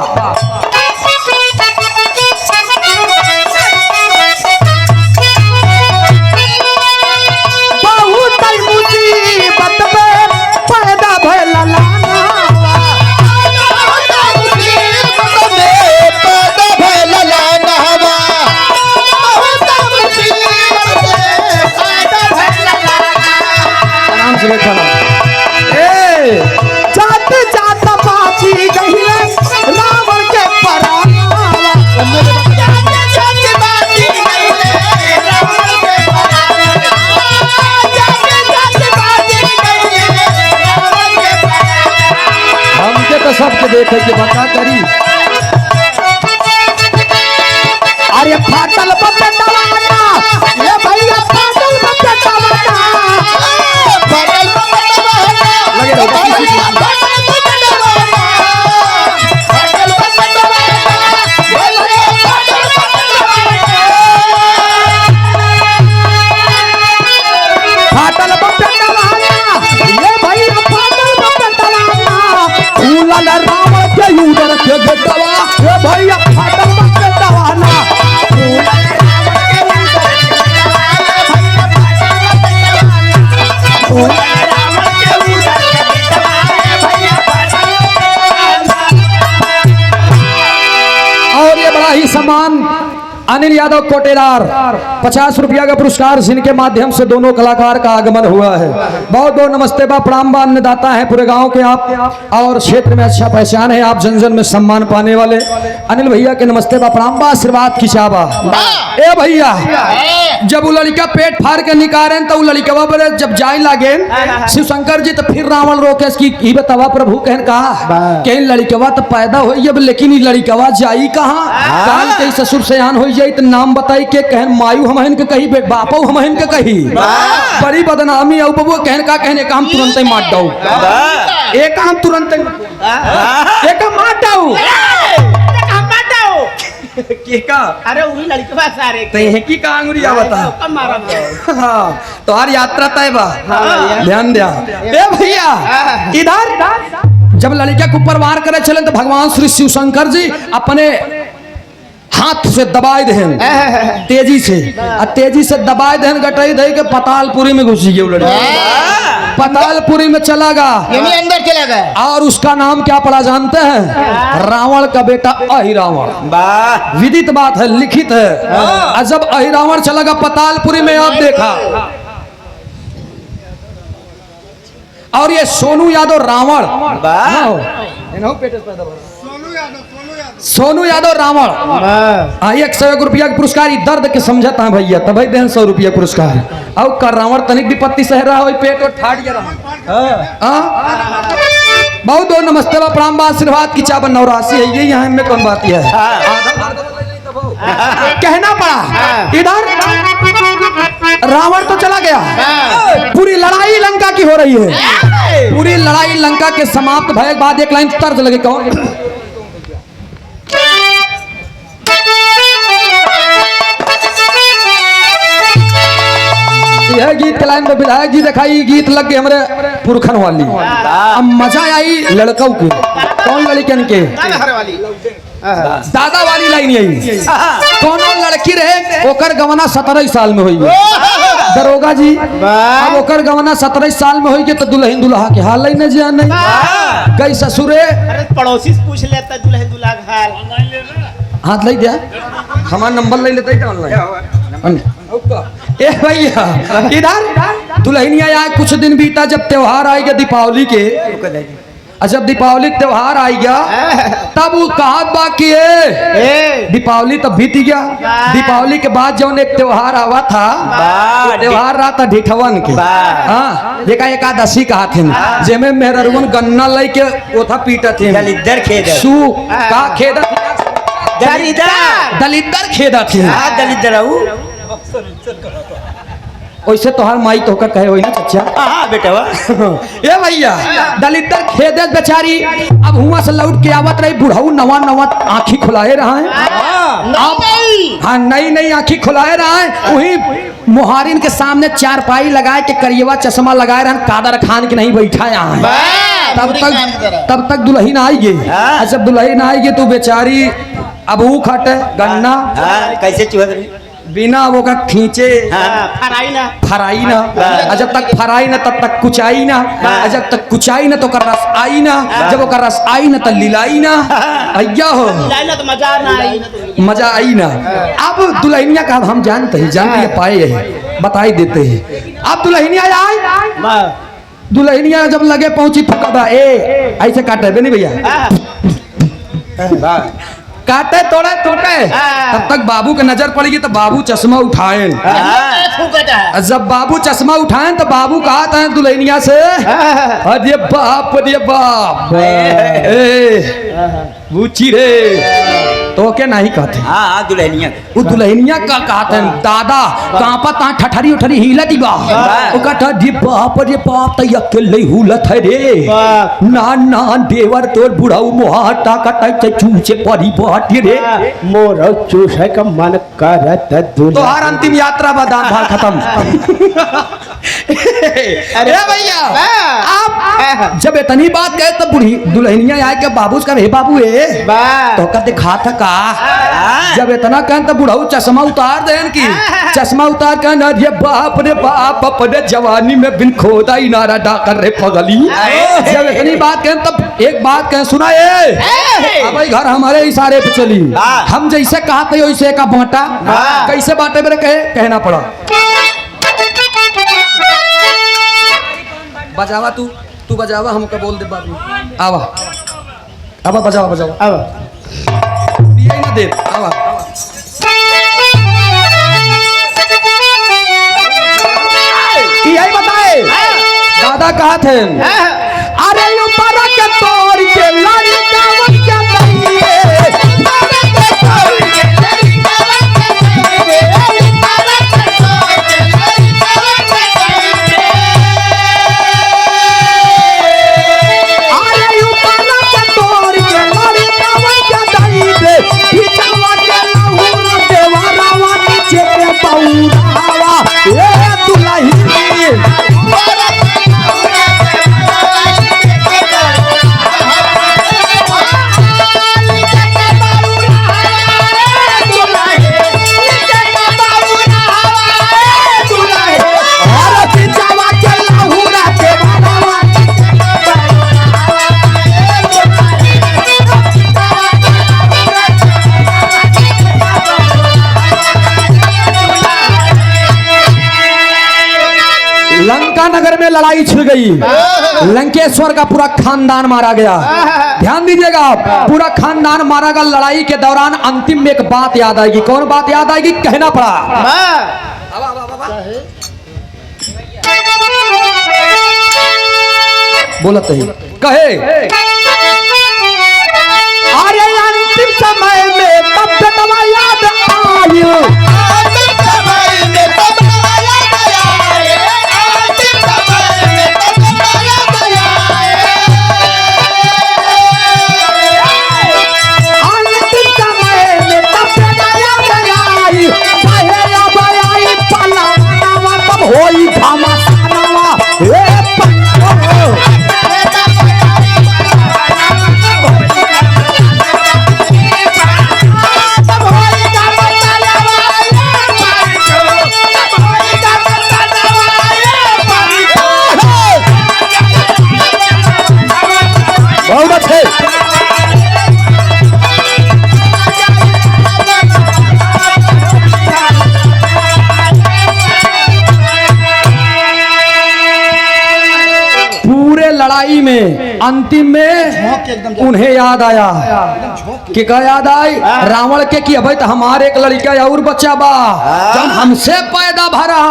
Speaker 1: बहुत मुसीबत में पैदा भइला लाना आराम से बैठा ए जात जात बाजी गहिले रावण के परावा हमके तो सबके देखे के बता करी अरे फाटल बपटवाना ये भैया फाटल बपटवाना
Speaker 2: फाटल बपटवाना
Speaker 1: लगे रहो
Speaker 2: फाटल बपटवाना फाटल बपटवाना भैया फाटल
Speaker 1: फाटल बपटवाना ये भैया फाटल बपटवाना फूलल रावण के उदर के गेटवा ये भैया फाटल बपटवाना फूलल रावण के उदर के गेटवा भैया फाटल बपटवाना फूलल रावण के उदर के गेटवा भैया फाटल बपटवाना और ये बड़ा ही सम्मान अनिल यादव कोटेदार 50 रुपया का पुरस्कार जिनके माध्यम से दोनों कलाकार का आगमन हुआ है बहुत बहुत नमस्ते बा प्रणाम बा अन्नदाता है पूरे गांव के आप और क्षेत्र में अच्छा पहचान है आप जन जन में सम्मान पाने वाले अनिल भैया के नमस्ते बा प्रणाम बा आशीर्वाद खिंचाबा ए भैया जब वो लड़का पेट फाड़ के निकाले तो वो लड़कवा पर जब जाए लागे शिव शंकर जी तो फिर रावण रोके की बतावा प्रभु कहन कहा कहीं लड़कवा तो पैदा हो जब लेकिन ये लड़कवा जाई कहाँ काल के ससुर सयान हो जाई तो नाम बताई के कहन मायू हमहन के कही बापू हमहन के कही बड़ी बदनामी औ बबुआ कहन का कहने का हम तुरंत ही मार दऊ एक हम तुरंत एक मार दऊ के का
Speaker 3: अरे वही लड़के पास सारे
Speaker 1: ते की का अंगुरिया बता
Speaker 3: कब मारा
Speaker 1: हां तो हर यात्रा तय बा ध्यान दिया ए भैया इधर जब लड़का के ऊपर वार करे चले तो भगवान श्री शिव शंकर जी अपने हाथ से दबाए देहन तेजी से तेजी से दबाए देहन गटाई दे के पतालपुरी में घुस गई लड़का पतालपुरी में चला गया
Speaker 2: यानी अंदर चला गया
Speaker 1: और उसका नाम क्या पड़ा जानते हैं रावण का बेटा अहिरावण विदित बात है लिखित है और जब अहिरावण चला गया पतालपुरी में आप देखा और ये सोनू यादव रावण सोनू यादव रावण 101 रुपया का पुरस्कार दर्द के समझता है भैया तब 100 रुपया पुरस्कार और कर रावण तनिक विपत्ति सह रहा हो पेट और फाट गया बहुत बहुत नमस्ते बा प्रणाम बा आशीर्वाद की चाबन नवराशि है ये यहाँ में कौन बात है कहना पड़ा इधर रावण तो चला गया पूरी लड़ाई लंका की हो रही है पूरी लड़ाई लंका के समाप्त भय के बाद एक लाइन तर्ज लगे कौन यह गीत के लाइन में विधायक जी दिखाई गीत लग गए हमारे पुरखन वाली अब मजा आई लड़कों की कौन लड़कियन के दादा वाली लाइन आई कोनो लड़की रहे ओकर गवना 17 साल में हुई दरोगा जी अब ओकर गवना 17 साल में हुई तो दुल्हन दुल्हा के हाल नहीं जान नहीं गई ससुरे
Speaker 3: पड़ोसी से पूछ लेता दुल्हन दुल्हा का हाल
Speaker 1: हाथ ले दिया हमारा नंबर ले लेते ऑनलाइन ए भैया इधर दुल्हनिया आए कुछ दिन बीता जब त्योहार आएगा दीपावली के जब दीपावली त्योहार आएगा तब वो कहा बाकी है दीपावली तब बीत गया दीपावली के बाद जब एक त्योहार आवा था त्योहार रहा था ढिठवन के हाँ देखा एकादशी कहा थे जेमे मेहरवन गन्ना लई के ओथा पीटा थे
Speaker 2: दलिद्दर खेद
Speaker 1: सू का खेदा
Speaker 2: दलिद्दर
Speaker 1: दलिद्दर खेदा थे
Speaker 2: दलिद्दर
Speaker 1: वैसे तोहार माई तो कहे हो ना चचा
Speaker 2: हाँ बेटा
Speaker 1: ए भैया दलिद्दर खेदे बेचारी अब हुआ से लौट के आवत रही बुढ़ऊ नवा नवा आंखी खुलाए रहा है हाँ नई नई आंखी खुलाए रहा है वही मुहारिन के सामने चारपाई लगाए के करियवा चश्मा लगाए रहा कादर खान के नहीं बैठा यहाँ तब तक दुल्हन आएगी जब दुल्हन आएगी तो बेचारी अब वो खटे गन्ना
Speaker 2: कैसे चुहत रही
Speaker 1: बिना वो का खींचे फराई ना जब तक फराई ना तब तक कुचाई ना जब तक कुचाई ना तो कर रस आई ना जब वो कर रस आई ना तो लीलाई ना अय्या हो मजा आई ना अब दुल्हनिया का हम जानते हैं पाए है बताई देते हैं अब दुल्हनिया आए दुल्हनिया जब लगे पहुंची फुका ए ऐसे काटे बे नहीं भैया काटे तोड़े तोड़े तब तक बाबू के नजर पड़ेगी तो बाबू चश्मा उठाए जब बाबू चश्मा उठाए तो बाबू कहा था दुल्हनिया से अरे बाप बूची रे तो क्या नहीं कहते
Speaker 2: दुल्हनिया
Speaker 1: वो दुल्हनिया का कहते हैं दादा कहाँ पर ता ठठरी उठरी हिला दीबा वो कहता रे बाप तय अकेले हुलत है रे ना ना देवर तोर बुढ़ाऊ मोहाटा कटाई चूचे परी बाटी रे
Speaker 3: मोर चूसे का मन करत
Speaker 1: तो हर अंतिम यात्रा बादाम भाग खत्म अरे भैया आप जब इतनी बात कहे तब बुढ़ी दुल्हनिया आए के बाबू का रे बाबू तो कहते खा था का जब इतना कहें तो बुढ़ाऊ चश्मा उतार देन की चश्मा उतार कहना रे बाप अपने जवानी में बिन खोदा ही नारा डाकर रे पगली जब इतनी बात कहें तब एक बात कहें सुना भाई घर हमारे इशारे पे चली हम जैसे कहा थे वैसे का बांटा कैसे बांटे मेरे कहना पड़ा बजावा तू बजावा हमको बोल दे बाबू आवा आवा बजावा बजावा यही ना दे आवा यही बताए दादा कहा थे अरे ऊपर के तोड़ के लड़का क्या चाहिए नगर में लड़ाई छिड़ गई लंकेश्वर का पूरा खानदान मारा गया ध्यान दीजिएगा पूरा खानदान मारा गया लड़ाई के दौरान अंतिम में एक बात याद आएगी कौन बात याद आएगी कहना पड़ा बोलत ही कहे अरे अंतिम समय में तब बेटवा याद आयो होई खामा खानावा ए बहुत अच्छे लड़ाई में अंतिम में उन्हें याद आया कि क्या याद आई रावण के कि अभी तो हमारे एक लड़का और बच्चा बा जब हमसे पैदा भरा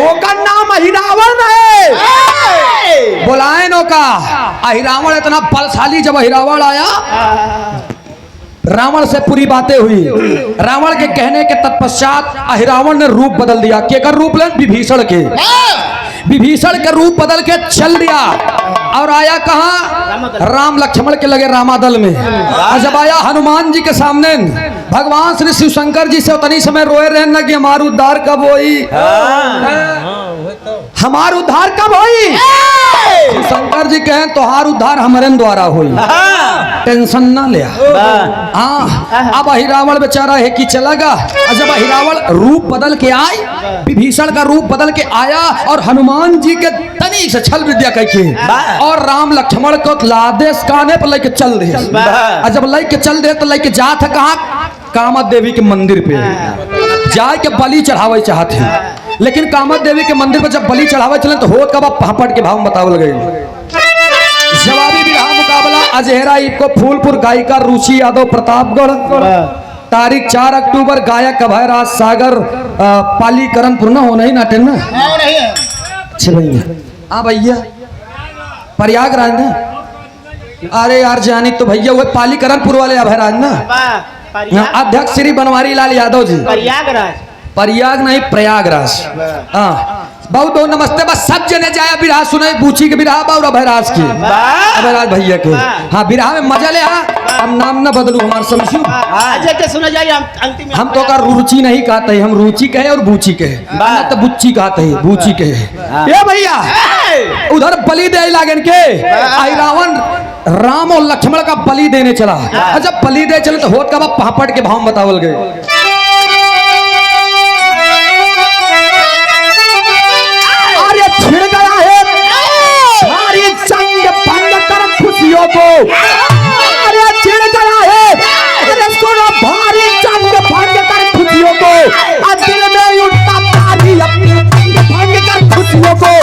Speaker 1: ओका नाम अहिरावण है बुलाए नो का अहिरावण इतना बलशाली जब अहिरावण आया रावण से पूरी बातें हुई रावण के कहने के तत्पश्चात अहिरावण ने रूप बदल दिया केकर रूप ले विभीषण के विभीषण का रूप बदल के चल दिया और आया कहा राम लक्ष्मण के लगे रामादल में जब आया हनुमान जी के सामने भगवान श्री शिव शंकर जी से उतनी समय रोए रहे न कि हमारा उद्धार कब होई हमारा उद्धार कब होई शंकर जी कहे तोहार उद्धार हमारे द्वारा होई टेंशन ना ले अब अहिरावण बेचारा है कि चला गया जब अहिरावण रूप बदल के आए विभीषण का रूप बदल के आया और हनुमान जी के तनी से छल विद्या करके और राम लक्ष्मण को लादेश काने पर लेके चल दे और जब लेके चल दे तो लेके जात है कहाँ कामत देवी के मंदिर पे जाए के बलि चढ़ावे चाहते लेकिन कामत देवी के मंदिर पे जब बलि चढ़ावे चले तो हो कब पहापट के भाव बतावल गए जवाबी विवाह मुकाबला अजहरा को फूलपुर गायिका रुचि यादव प्रतापगढ़ तारीख 4 अक्टूबर गायक अभयराज सागर पाली करणपुर ना होना ही नाटन ना अच्छा भैया हाँ भैया प्रयागराज ना अरे यार जानी तो भैया वो पाली करणपुर वाले अभयराज ना अध्यक्ष श्री बनवारी लाल यादव जी प्रयाग नहीं प्रयागराज हाँ बहुत बहुत नमस्ते बस सब जने जाया विराह सुने बूची के विराह और अभयराज की अभयराज भैया के हाँ विराह में मजा ले हम नाम न बदलू हमारे समझू
Speaker 3: सुना जाए अंतिम
Speaker 1: हम तो का रुचि नहीं कहते हम रुचि कहे और बूची कहे तो बुच्ची कहते हैं बूची कहे ये भैया उधर बलि दे लागन के आई रावण राम और लक्ष्मण का बलि देने चला जब बलि दे चले तो होत का पहापट के भाव बतावल गए छिड़ गया है सारी जंग भंग कर खुशियों को अरे छिड़ गया है अरे सुनो भारी जंग भंग कर खुशियों को दिल में उठता पानी अपनी भंग कर खुशियों को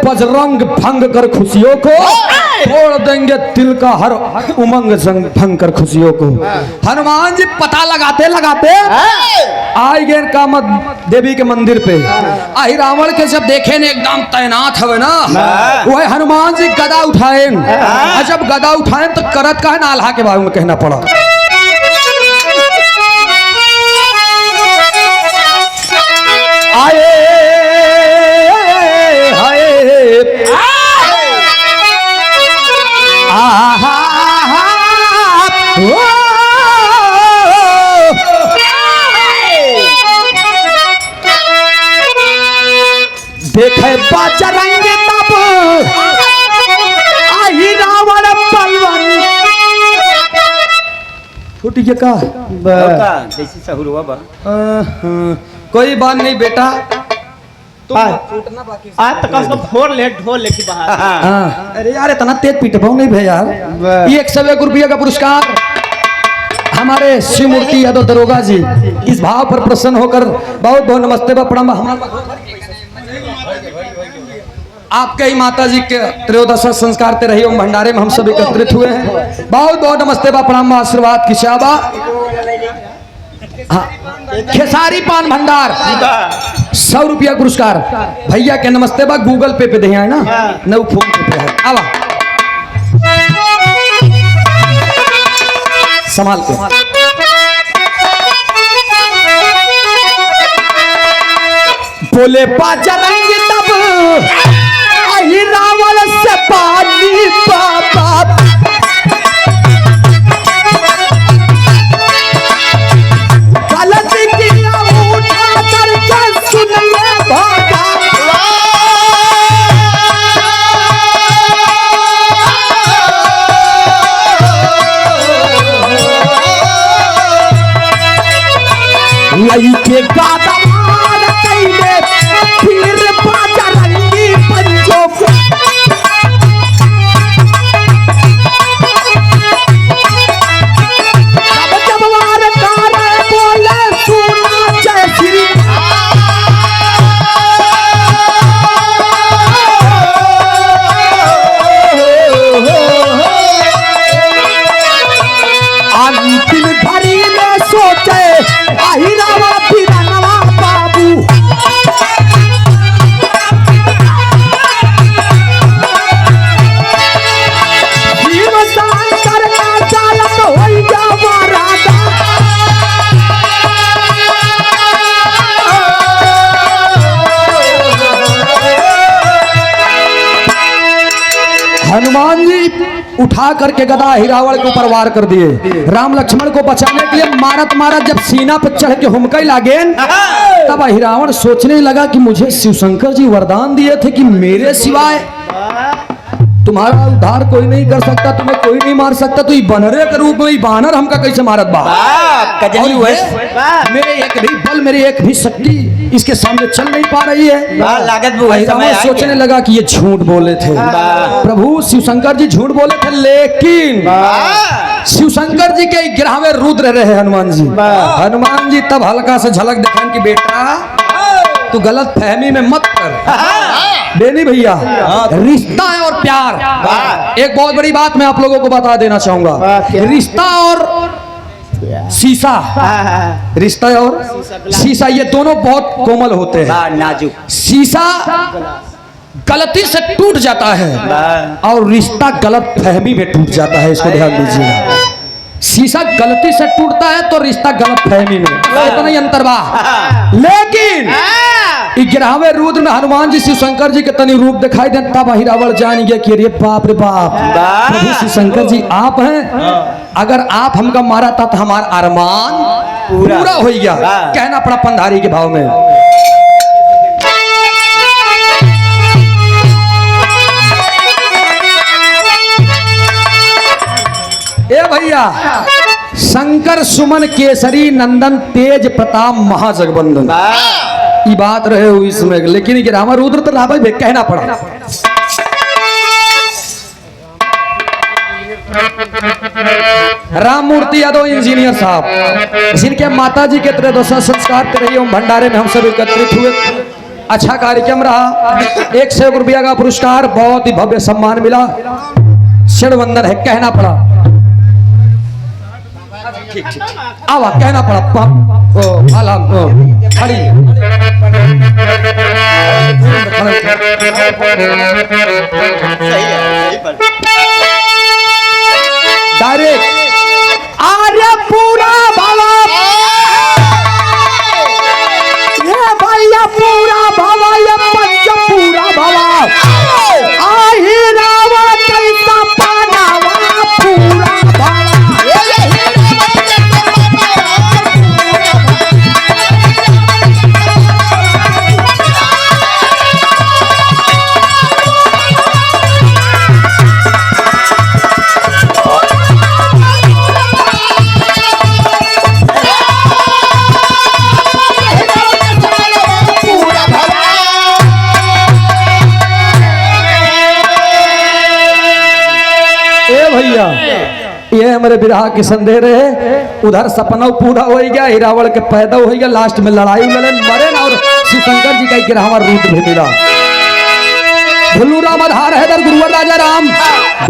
Speaker 1: बजरंग भंग कर खुशियों को तोड़ देंगे दिल का हर उमंग भंग कर खुशियों को हनुमान जी पता लगाते लगाते आई गए कामत देवी के मंदिर पे आई रावण के जब देखे ने एकदम तैनात हवे ना वह हनुमान जी गदा उठाए जब गदा उठाए तो करत का है ना आल्हा के बारे में कहना पड़ा आए देखे बजरंग तब आई रावण बलवन फूट गया का
Speaker 3: जैसी सहुरवा बा
Speaker 1: कोई बात नहीं बेटा
Speaker 3: आज तक उसको फोड़ ले ढोल लेके बाहर
Speaker 1: हाँ। अरे यार इतना तेज पीटभाव नहीं भैया यार ये 101 रुपया का पुरस्कार हमारे शिव मूर्ति यादव दरोगा जी इस भाव पर प्रसन्न होकर बहुत बहुत नमस्ते बा प्रणाम आपके ही माता जी के त्रयोदश संस्कार ते रही भंडारे में हम सब एकत्रित हुए हैं बहुत बहुत नमस्ते बा प्रणाम आशीर्वाद की शाबा हाँ खेसारी पान भंडार 100 रुपया पुरस्कार भैया के नमस्ते बा गूगल पे दे है ना न फोन पे है आवा संभाल के बोले बजरंग तब आई रावण से पानी बाबा गलती किया उठा करके सुन ले भागा लई के गादा मार कैले फिर बजरंगी पंजों को जब वार कार बोले सुना जय श्री अंतिम घड़ी में सोचे आही रावण पिरानवा बाबू शिव शंकर का चालक होई जावा राजा हनुमान जी उठा करके गदा हिरावण के ऊपर वार कर दिए राम लक्ष्मण को बचाने के लिए मारत मारत जब सीना पर चढ़ के हुमका लागे तब हिरावण सोचने लगा कि मुझे शिव शंकर जी वरदान दिए थे कि मेरे सिवाय तुम्हारा उद्धार कोई नहीं कर सकता तुम्हें कोई नहीं मार सकता तो ये बनरे के रूप में ये बानर हमका कैसे मारत बा और ये मेरे एक भी बल मेरी एक भी शक्ति इसके सामने चल नहीं पा रही है
Speaker 3: लागत
Speaker 1: हिरावण सोचने लगा कि ये झूठ बोले थे प्रभु शिव शंकर जी झूठ बोले थे लेकिन शिव शंकर जी के 11वें रुद्र रहे हनुमान जी तब हल्का से झलक दिखान कि बेटा तू गलत फहमी में मत कर बेनी भैया रिश्ता है और प्यार एक बहुत बड़ी बात मैं आप लोगों को बता देना चाहूंगा रिश्ता और शीशा रिश्ता और शीशा ये दोनों बहुत कोमल होते हैं
Speaker 3: नाजुक
Speaker 1: शीशा गलती से टूट जाता है और रिश्ता गलत फहमी में टूट जाता है इसको ध्यान दीजिएगा शीशा गलती से टूटता है तो रिश्ता गलत फहमी में इतना ही अंतर बा लेकिन 11वें रुद्र में हनुमान जी शिव शंकर जी के तनी रूप दिखाई दे तब हिरावण जान गया कि अरे बाप रे बाप प्रभु शिव शंकर जी आप हैं अगर आप हमका मारा था तो हमारा अरमान पूरा हो गया कहना पड़ा पंधारी के भाव में ए भैया शंकर सुमन केसरी नंदन तेज प्रताप महाजगबंदन ये बात रहे हुई इसमें लेकिन रामा रुद्र तो रावण भी कहना पड़ा राम मूर्ति यादव इंजीनियर साहब जिनके माता जी के त्रयोदश संस्कार पे रही भंडारे में हम सब एकत्रित हुए अच्छा कार्यक्रम रहा 101 रुपया का पुरस्कार बहुत ही भव्य सम्मान मिला शिव वंदन है कहना पड़ा ठीक ठीक आवा कहना पड़ा ओ आला ओ खड़ी डायरेक्ट आर्य पूरा बाबा ये भैया पूरा बाबा ये पंच पूरा बाबा आही रावा कैसा पानावा पूरा बाबा भैया ये हमारे विराह के संदेह रहे उधर सपना पूरा हो गया हिरावल के पैदा हो गया लास्ट में लड़ाई लड़े मरे ना और शिवशंकर जी का एक हमारा रूप भी मिला भुल्लू राम आधार हैदर गुरुवर राजा राम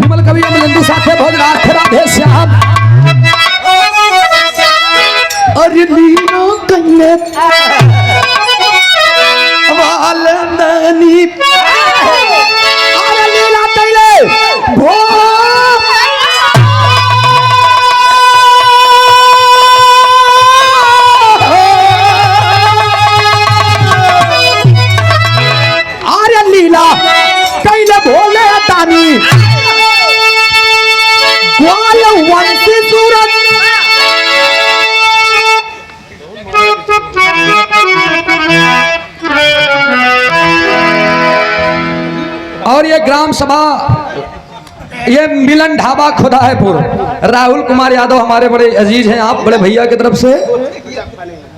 Speaker 1: विमल कवि अमलेंदु साथे भोजराज राधे श्याम अरे लीनो कन्ने वालंदनी अरे लीला तैले भो कैले भोले दानी ग्वाल वंशी सूरत और ये ग्राम सभा ये मिलन ढाबा खुदाईपुर राहुल कुमार यादव हमारे बड़े अजीज हैं आप बड़े भैया की तरफ से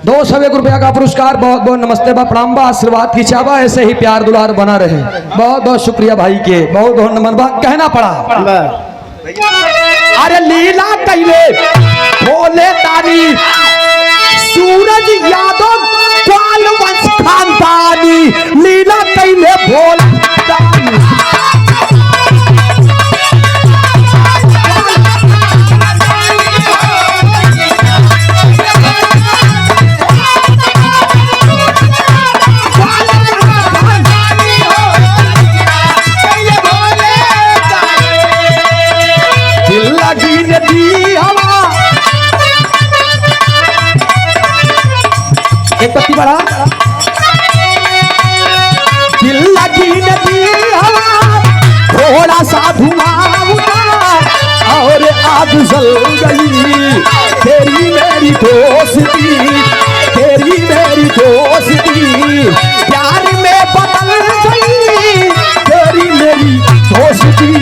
Speaker 1: 201 रुपया का पुरस्कार बहुत बहुत नमस्ते बा प्रणाम बा आशीर्वाद की चावा ऐसे ही प्यार दुलार बना रहे बहुत बहुत शुक्रिया भाई के बहुत बहुत नमन बा कहना पड़ा अरे लीला कैले भोले दानी सूरज यादव ग्वाल वंश खानदानी लीला कैले भोले दानी एक पत्ती बड़ा दिल लगी नदी हवा थोड़ा सा धुआं उठा और आग जल गई तेरी मेरी दोस्ती तेरी मेरी दोस्ती प्यार में बदल गई तेरी मेरी दोस्ती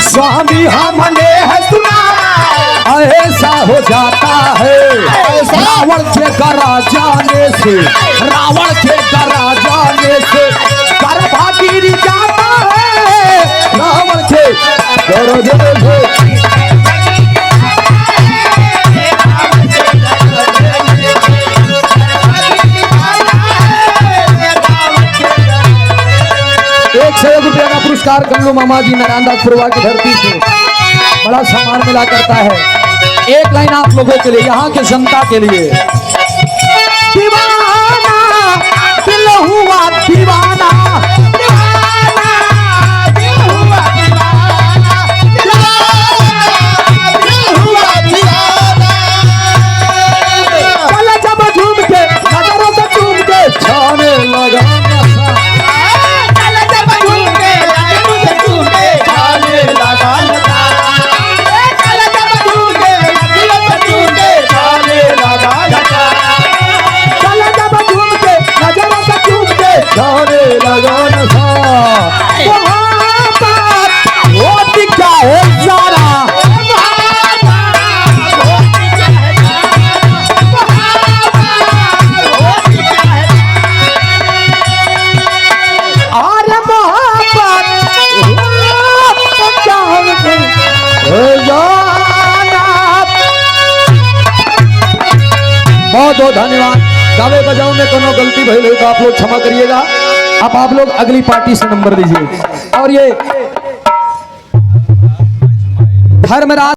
Speaker 1: स्वामी हमने है सुना ऐसा हो जाता है रावण के गरा जाने से रावण के गरा जाने से गर्भा गिर जाता है रावण के गरा जाने से ₹100 का पुरस्कार गंगू मामा जी नारायणदास पुरवा की धरती से बड़ा सम्मान मिला करता है। एक लाइन आप लोगों के लिए यहाँ के जनता के लिए दीवाना दिल हुआ दीवाना जब झूम के नजरों से झूम के छाने लगा बहुत बहुत धन्यवाद। गावे बजाओ में कोनो गलती भई हो तो आप लोग क्षमा करिएगा। अब आप लोग अगली पार्टी से नंबर दीजिए। और ये धर्मराज